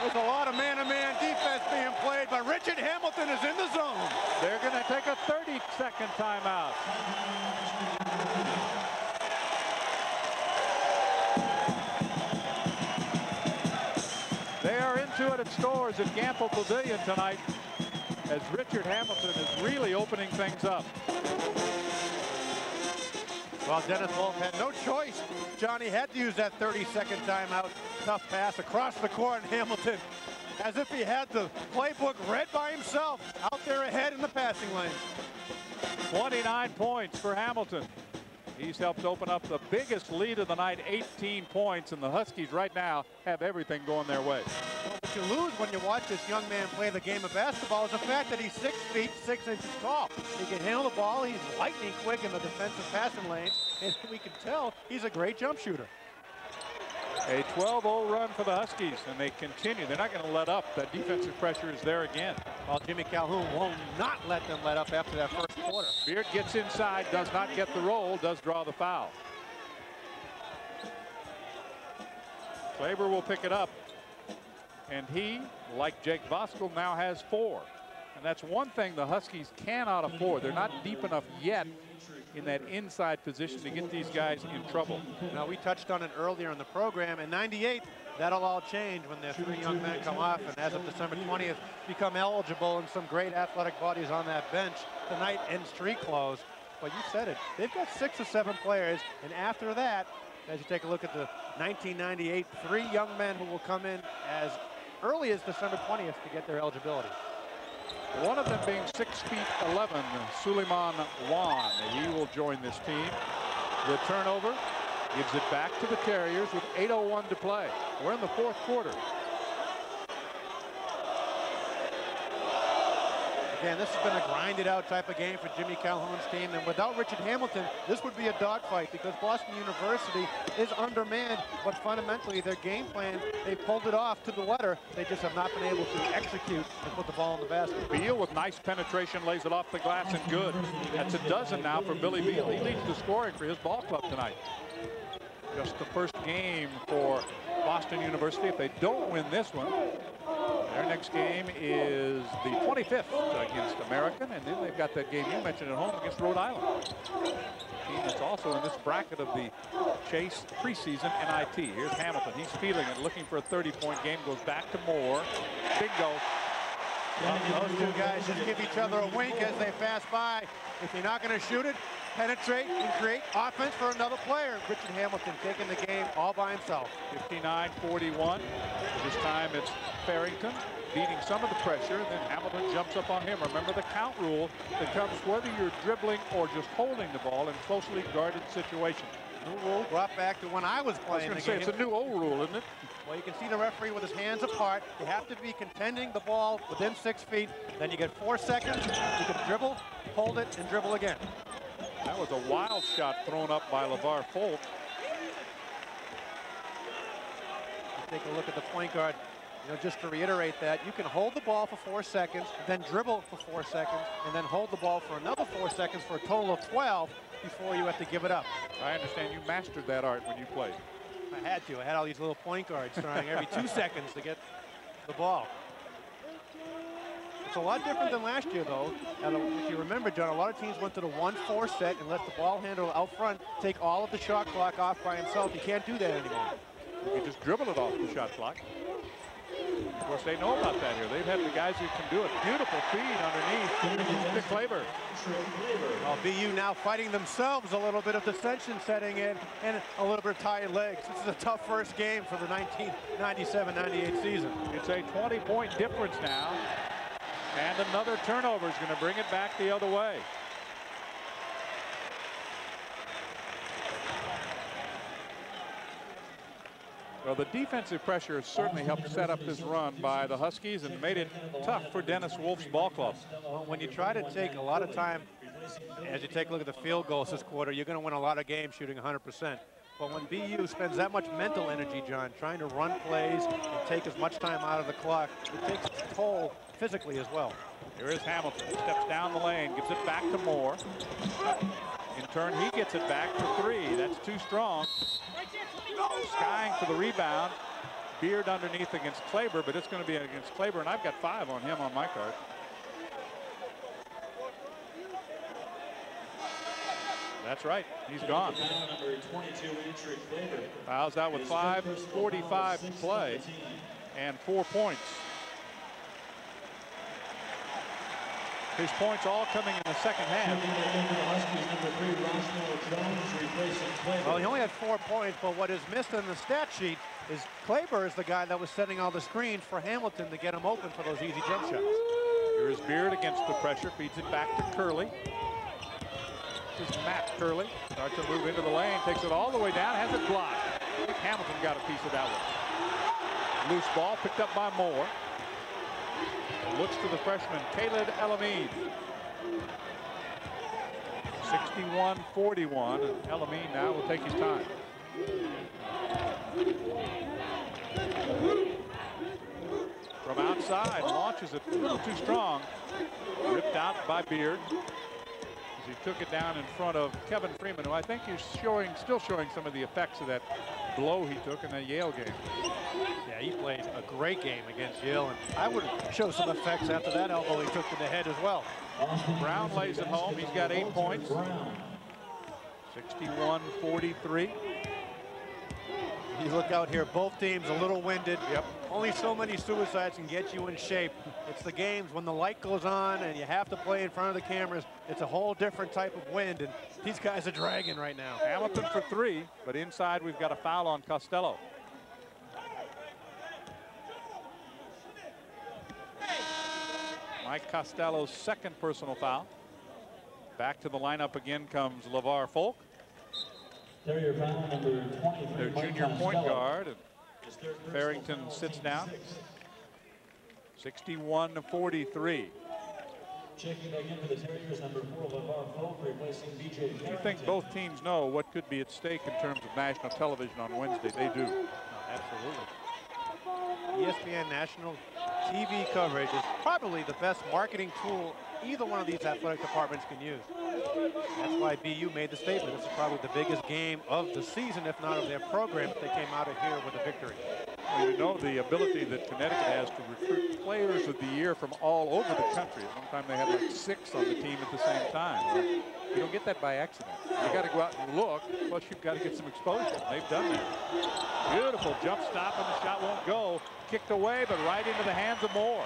There's a lot of man-to-man defense being played, but Richard Hamilton is in the zone. They're going to take a 30-second timeout. They are into it at Storrs at Gamble Pavilion tonight as Richard Hamilton is really opening things up. Well, Dennis Wolf had no choice. Johnny had to use that 30-second timeout. Tough pass across the court, and Hamilton, as if he had the playbook read by himself, out there ahead in the passing lane. 29 points for Hamilton. He's helped open up the biggest lead of the night, 18 points, and the Huskies right now have everything going their way. Well, what you lose when you watch this young man play the game of basketball is the fact that he's 6 feet 6 inches tall. He can handle the ball. He's lightning quick in the defensive passing lanes, and we can tell he's a great jump shooter. A 12-0 run for the Huskies, and they continue. They're not going to let up. That defensive pressure is there again. Well, Jimmy Calhoun will not let them let up after that first quarter. Beard gets inside, does not get the roll, does draw the foul. Kleber will pick it up. And he, like Jake Voskuhl, now has 4. And that's one thing the Huskies cannot afford. They're not deep enough yet in that inside position to get these guys in trouble. Now, we touched on it earlier in the program. In '98, that'll all change when the 3 young men come off and as of December 20th become eligible, and some great athletic bodies on that bench tonight in street clothes. But you said it. They've got 6 or 7 players, and after that, as you take a look at the 1998, 3 young men who will come in as early as December 20th to get their eligibility. One of them being 6'11", Suleiman Wan. He will join this team. The turnover gives it back to the Terriers with 8:01 to play. We're in the 4th quarter. Again, this has been a grinded out type of game for Jimmy Calhoun's team, and without Richard Hamilton, this would be a dogfight because Boston University is undermanned, but fundamentally their game plan, they pulled it off to the letter. They just have not been able to execute and put the ball in the basket. Beal with nice penetration lays it off the glass and good. That's a dozen now for Billy Beal. He leads the scoring for his ball club tonight. Just the first game for Boston University. If they don't win this one, their next game is the 25th against American, and then they've got that game you mentioned at home against Rhode Island. Team that's also in this bracket of the Chase preseason NIT. Here's Hamilton. He's feeling it, looking for a 30-point game. Goes back to Moore. Bingo. Well, those 2 guys just give each other a wink as they pass by. If you're not going to shoot it, penetrate and create offense for another player. Richard Hamilton taking the game all by himself. 59-41. This time it's Farrington beating some of the pressure, and then Hamilton jumps up on him. Remember the count rule that comes whether you're dribbling or just holding the ball in closely guarded situations. New rule brought back to when I was playing the game. It's a new old rule, isn't it? Well, you can see the referee with his hands apart. You have to be contending the ball within 6 feet. Then you get 4 seconds. You can dribble, hold it, and dribble again. That was a wild shot thrown up by LeVar Folk. Take a look at the point guard. You know, just to reiterate that, you can hold the ball for 4 seconds, then dribble for 4 seconds, and then hold the ball for another 4 seconds for a total of 12 before you have to give it up. I understand you mastered that art when you played. I had to. I had all these little point guards trying every 2 seconds to get the ball. It's a lot different than last year, though. And if you remember, John, a lot of teams went to the 1-4 set and let the ball handler out front take all of the shot clock off by himself. You can't do that anymore. You can just dribble it off the shot clock. Of course, they know about that here. They've had the guys who can do it. Beautiful feed underneath to Kleber. Well, BU now fighting themselves, a little bit of dissension setting in and a little bit of tired legs. This is a tough first game for the 1997-98 season. It's a 20-point difference now. And another turnover is going to bring it back the other way. Well, the defensive pressure has certainly helped set up this run by the Huskies and made it tough for Dennis Wolf's ball club. Well, when you try to take a lot of time, as you take a look at the field goals this quarter, you're going to win a lot of games shooting 100%. But when BU spends that much mental energy, John, trying to run plays and take as much time out of the clock, it takes its toll physically as well. Here is Hamilton, steps down the lane, gives it back to Moore. In turn, he gets it back for 3. That's too strong. Skying for the rebound. Beard underneath against Kleber, but it's going to be against Kleber, and I've got 5 on him on my card. That's right. He's gone. Fouls out with 5:45 to play and 4 points. His points all coming in the second half. Well, he only had 4 points, but what is missed in the stat sheet is Kleber is the guy that was setting all the screens for Hamilton to get him open for those easy jump shots. Here is Beard against the pressure, feeds it back to Curley. This is Matt Curley. Starts to move into the lane, takes it all the way down, has it blocked. I think Hamilton got a piece of that one. Loose ball picked up by Moore. Looks to the freshman, Khalid El-Amin. 61-41, and El-Amin now will take his time. From outside, launches it a little too strong. Ripped out by Beard as he took it down in front of Kevin Freeman, who I think is still showing some of the effects of that blow he took in the Yale game. Yeah, he played a great game against Yale, and I would show some effects after that elbow he took to the head as well. Brown lays it home. He's got 8 points. 61-43. You look out here, both teams a little winded. Yep. Only so many suicides can get you in shape. It's the games when the light goes on and you have to play in front of the cameras. It's a whole different type of wind, and these guys are dragging right now. Hamilton for 3, but inside we've got a foul on Costello. Mike Costello's second personal foul. Back to the lineup again comes LeVar Folk. Their foul number 20. Their junior point guard. And Farrington sits down. 61-43. Checking back in for the Terriers, number 4, LeVar Folk, replacing B.J. You think both teams know what could be at stake in terms of national television on Wednesday? They do. Absolutely. ESPN national TV coverage is probably the best marketing tool either one of these athletic departments can use. That's why BU made the statement. This is probably the biggest game of the season, if not of their program, if they came out of here with a victory. Well, you know the ability that Connecticut has to recruit players of the year from all over the country. At one time they had like 6 on the team at the same time. Well, you don't get that by accident. You got to go out and look, plus you've got to get some exposure. They've done that. Beautiful jump stop, and the shot won't go. Kicked away, but right into the hands of Moore.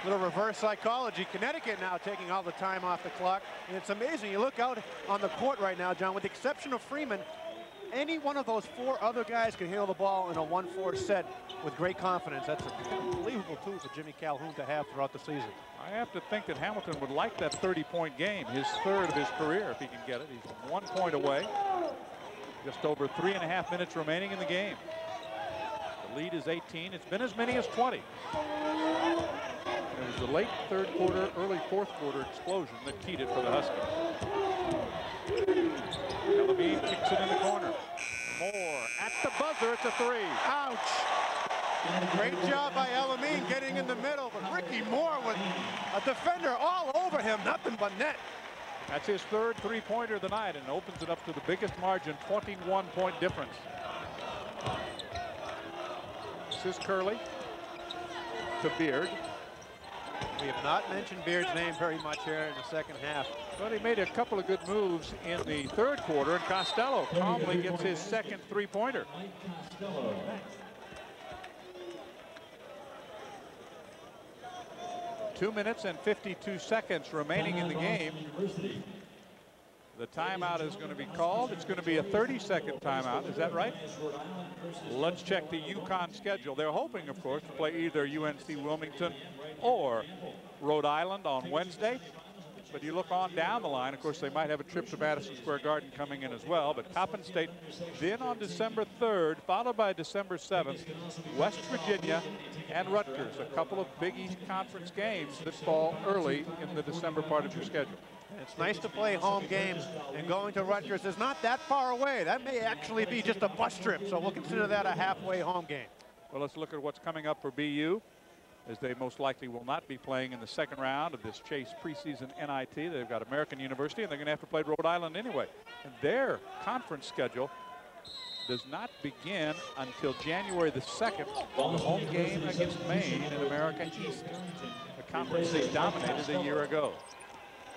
Little reverse psychology. Connecticut now taking all the time off the clock. And it's amazing. You look out on the court right now, John, with the exception of Freeman, any one of those 4 other guys can handle the ball in a 1-4 set with great confidence. That's an unbelievable tool for Jimmy Calhoun to have throughout the season. I have to think that Hamilton would like that 30-point game, his 3rd of his career, if he can get it. He's 1 point away. Just over 3.5 minutes remaining in the game. The lead is 18. It's been as many as 20. It was the late 3rd quarter, early 4th quarter explosion that keyed it for the Huskies. Elamine kicks it in the corner. Moore at the buzzer. It's a 3. Ouch. Great job by Elamine getting in the middle, but Ricky Moore with a defender all over him, nothing but net. That's his 3rd three-pointer of the night and opens it up to the biggest margin, 21-point difference. This is Curley to Beard. We have not mentioned Beard's name very much here in the second half. But he made a couple of good moves in the 3rd quarter, and Costello calmly gets his 2nd three-pointer. 2 minutes and 52 seconds remaining in the game. The timeout is going to be called. It's going to be a 30-second timeout. Is that right? Let's check the UConn schedule. They're hoping, of course, to play either UNC Wilmington or Rhode Island on Wednesday. But you look on down the line, of course, they might have a trip to Madison Square Garden coming in as well. But Coppin State then on December 3rd, followed by December 7th, West Virginia and Rutgers. A couple of Big East Conference games that fall early in the December part of your schedule. It's nice to play home games, and going to Rutgers is not that far away. That may actually be just a bus trip, so we'll consider that a halfway home game. Well, let's look at what's coming up for BU, as they most likely will not be playing in the 2nd round of this Chase preseason NIT. They've got American University, and they're going to have to play Rhode Island anyway. And their conference schedule does not begin until January the 2nd, the home game against Maine in America East, a conference they dominated a year ago.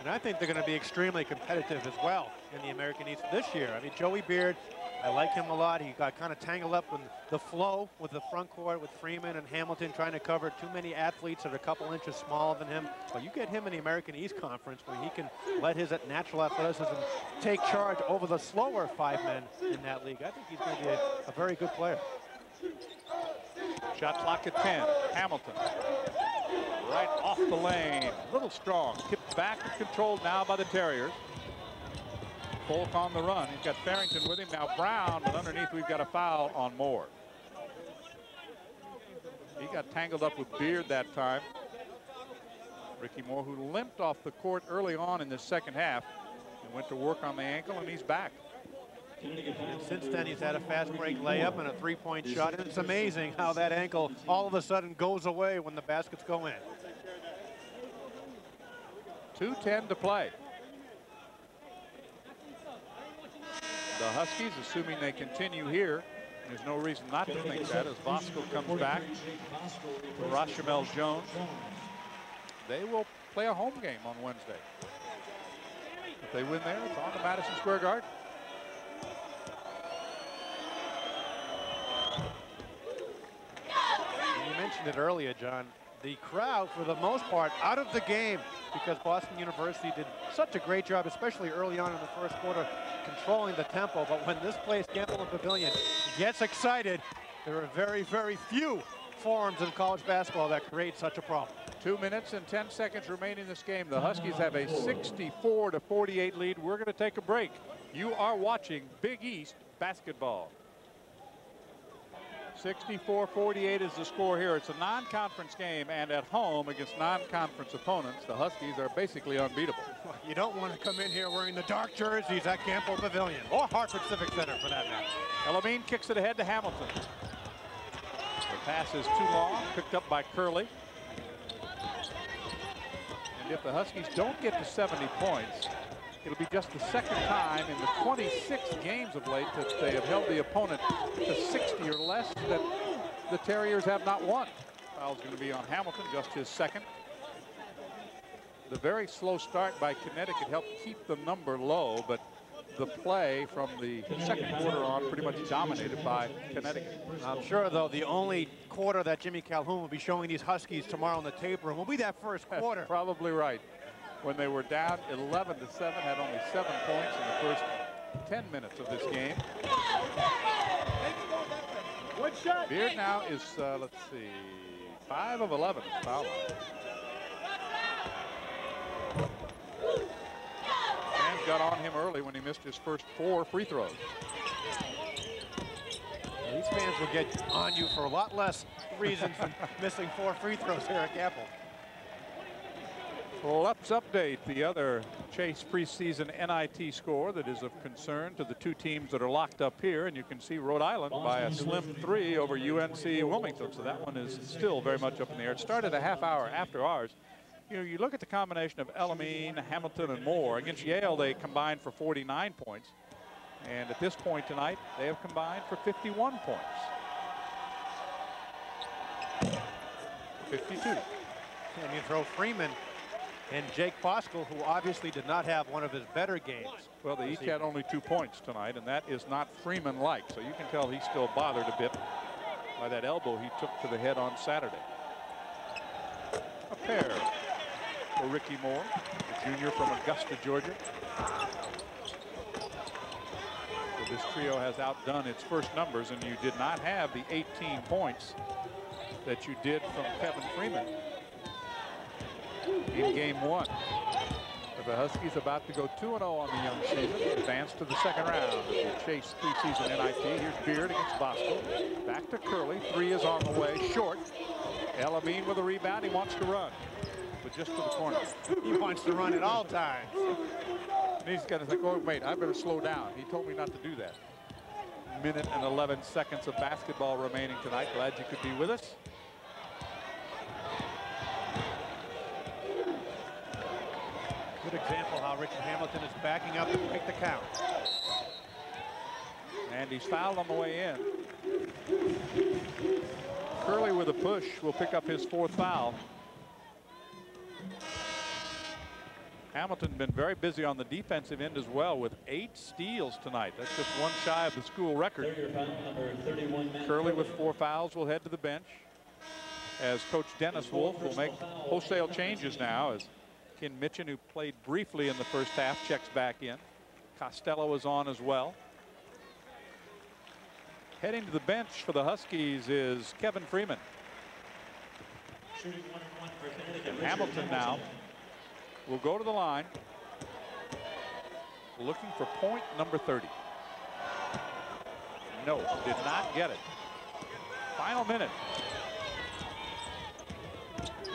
And I think they're going to be extremely competitive as well in the American East this year. I mean, Joey Beard, I like him a lot. He got kind of tangled up with the flow with the front court with Freeman and Hamilton trying to cover too many athletes that are a couple inches smaller than him. But you get him in the American East Conference where he can let his natural athleticism take charge over the slower 5 men in that league. I think he's going to be a very good player. Shot clock at 10. Hamilton. Right off the lane. A little strong. Tipped back and controlled now by the Terriers. Folk on the run. He's got Farrington with him. Now Brown, but underneath we've got a foul on Moore. He got tangled up with Beard that time. Ricky Moore, who limped off the court early on in the 2nd half and went to work on the ankle, and he's back. And since then, he's had a fast break layup and a three-point shot. And it's amazing how that ankle all of a sudden goes away when the baskets go in. 2:10 to play. The Huskies, assuming they continue here, there's no reason not to think that, as Bosco comes back for Rashamel Jones. They will play a home game on Wednesday. If they win there, it's on to Madison Square Garden. You mentioned it earlier, John. The crowd, for the most part, out of the game because Boston University did such a great job, especially early on in the first quarter, controlling the tempo. But when this place, Campbell Pavilion, gets excited, there are very, very few forums in college basketball that create such a problem. 2 minutes and 10 seconds remaining in this game. The Huskies have a 64-48 lead. We're going to take a break. You are watching Big East basketball. 64-48 is the score here. It's a non-conference game, and at home against non-conference opponents, the Huskies are basically unbeatable. You don't want to come in here wearing the dark jerseys at Campbell Pavilion, or Hartford Civic Center for that matter. Elamine kicks it ahead to Hamilton. The pass is too long, picked up by Curley. And if the Huskies don't get to 70 points, it'll be just the second time in the 26 games of late that they have held the opponent to 60 or less that the Terriers have not won. Foul's going to be on Hamilton, just his second. The very slow start by Connecticut helped keep the number low, but the play from the second quarter on pretty much dominated by Connecticut. I'm sure, though, the only quarter that Jimmy Calhoun will be showing these Huskies tomorrow in the tape room will be that first quarter. Probably right. When they were down 11-7, had only 7 points in the first 10 minutes of this game. Beard now is, let's see, 5 of 11 foul line. Fans got on him early when he missed his first 4 free throws. These fans will get on you for a lot less reasons than missing 4 free throws here at Campbell. Well, let's update the other Chase preseason NIT score that is of concern to the 2 teams that are locked up here. And you can see Rhode Island by a slim 3 over UNC Wilmington. So that one is still very much up in the air. It started a half hour after ours. You know, you look at the combination of Elamine, Hamilton, and Moore. Against Yale, they combined for 49 points. And at this point tonight, they have combined for 51 points. 52. And you throw Freeman and Jake Poskell, who obviously did not have one of his better games. Well, they each had only 2 points tonight, and that is not Freeman-like. So you can tell he's still bothered a bit by that elbow he took to the head on Saturday. A pair for Ricky Moore, a junior from Augusta, Georgia. So this trio has outdone its first numbers, and you did not have the 18 points that you did from Kevin Freeman in game 1. But the Huskies about to go 2-0 on the young season, advance to the second round of the Chase preseason NIT. Here's Beard against Bosco. Back to Curley. 3 is on the way, short. Elamine with a rebound. He wants to run, but just to the corner. He wants to run at all times. And he's got to think, oh, wait, I better slow down. He told me not to do that. Minute and 11 seconds of basketball remaining tonight. Glad you could be with us. Good example how Richard Hamilton is backing up to make the count. And he's fouled on the way in. Curley with a push will pick up his 4th foul. Hamilton been very busy on the defensive end as well with 8 steals tonight. That's just 1 shy of the school record. Curley with 4 fouls will head to the bench as Coach Dennis Wolf will make wholesale changes now as Ken Mitchin, who played briefly in the first half, checks back in. Costello is on as well. Heading to the bench for the Huskies is Kevin Freeman. And Hamilton now will go to the line looking for point number 30. No, did not get it. Final minute.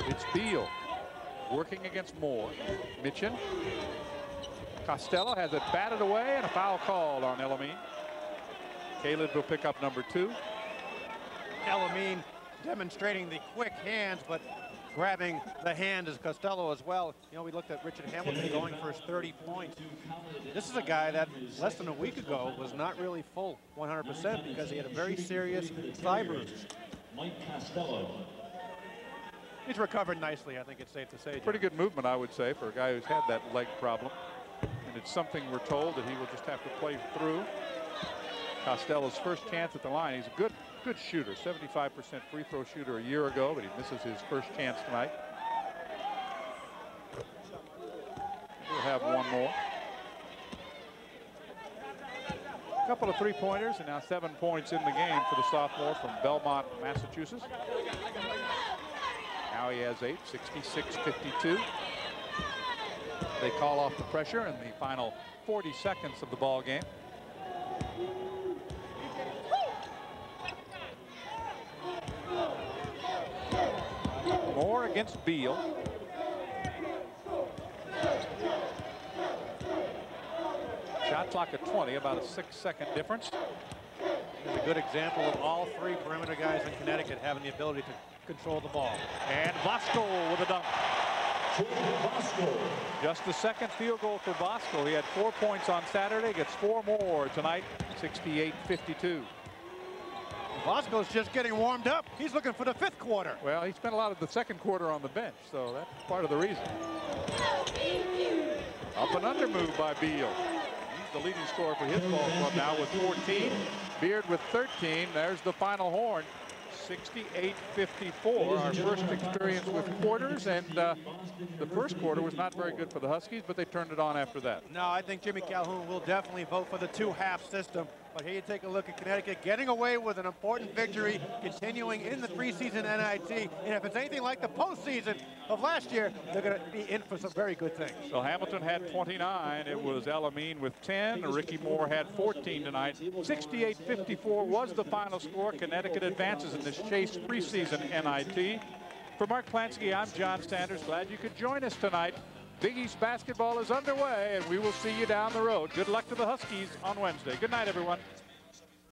It's Beal working against Moore. Mitchin. Costello has it batted away and a foul called on Elamine. Caleb will pick up number 2. Elamine demonstrating the quick hands, but grabbing the hand is Costello as well. You know, we looked at Richard Hamilton going for his 30 points. This is a guy that less than a week ago was not really full 100% because he had a very serious thigh bruise. Mike Costello. He's recovered nicely, I think it's safe to say. Pretty good movement, I would say, for a guy who's had that leg problem. And it's something we're told that he will just have to play through. Costello's first chance at the line. He's a good shooter, 75% free throw shooter a year ago, but he misses his first chance tonight. We'll have one more. A couple of three-pointers, and now 7 points in the game for the sophomore from Belmont, Massachusetts. Now he has 8, 66-52. They call off the pressure in the final 40 seconds of the ball game. Moore against Beal. Shot clock at 20, about a 6-second difference. It's a good example of all 3 perimeter guys in Connecticut having the ability to control the ball. And Bosco with a dunk. Just the second field goal for Bosco. He had 4 points on Saturday, gets 4 more tonight, 68-52. Bosco's just getting warmed up. He's looking for the 5th quarter. Well, he spent a lot of the second quarter on the bench, so that's part of the reason. Up and under move by Beal. He's the leading scorer for his ball club now with 14. Beard with 13. There's the final horn. 68-54, our first experience with quarters, and the first quarter was not very good for the Huskies, but they turned it on after that. No, I think Jimmy Calhoun will definitely vote for the 2-half system. But here you take a look at Connecticut getting away with an important victory, continuing in the preseason NIT. And if it's anything like the postseason of last year, they're going to be in for some very good things. So Hamilton had 29. It was Elamine with 10. Ricky Moore had 14 tonight. 68-54 was the final score. Connecticut advances in this Chase preseason NIT. For Mark Plansky, I'm John Sanders. Glad you could join us tonight. Big East basketball is underway, and we will see you down the road. Good luck to the Huskies on Wednesday. Good night, everyone.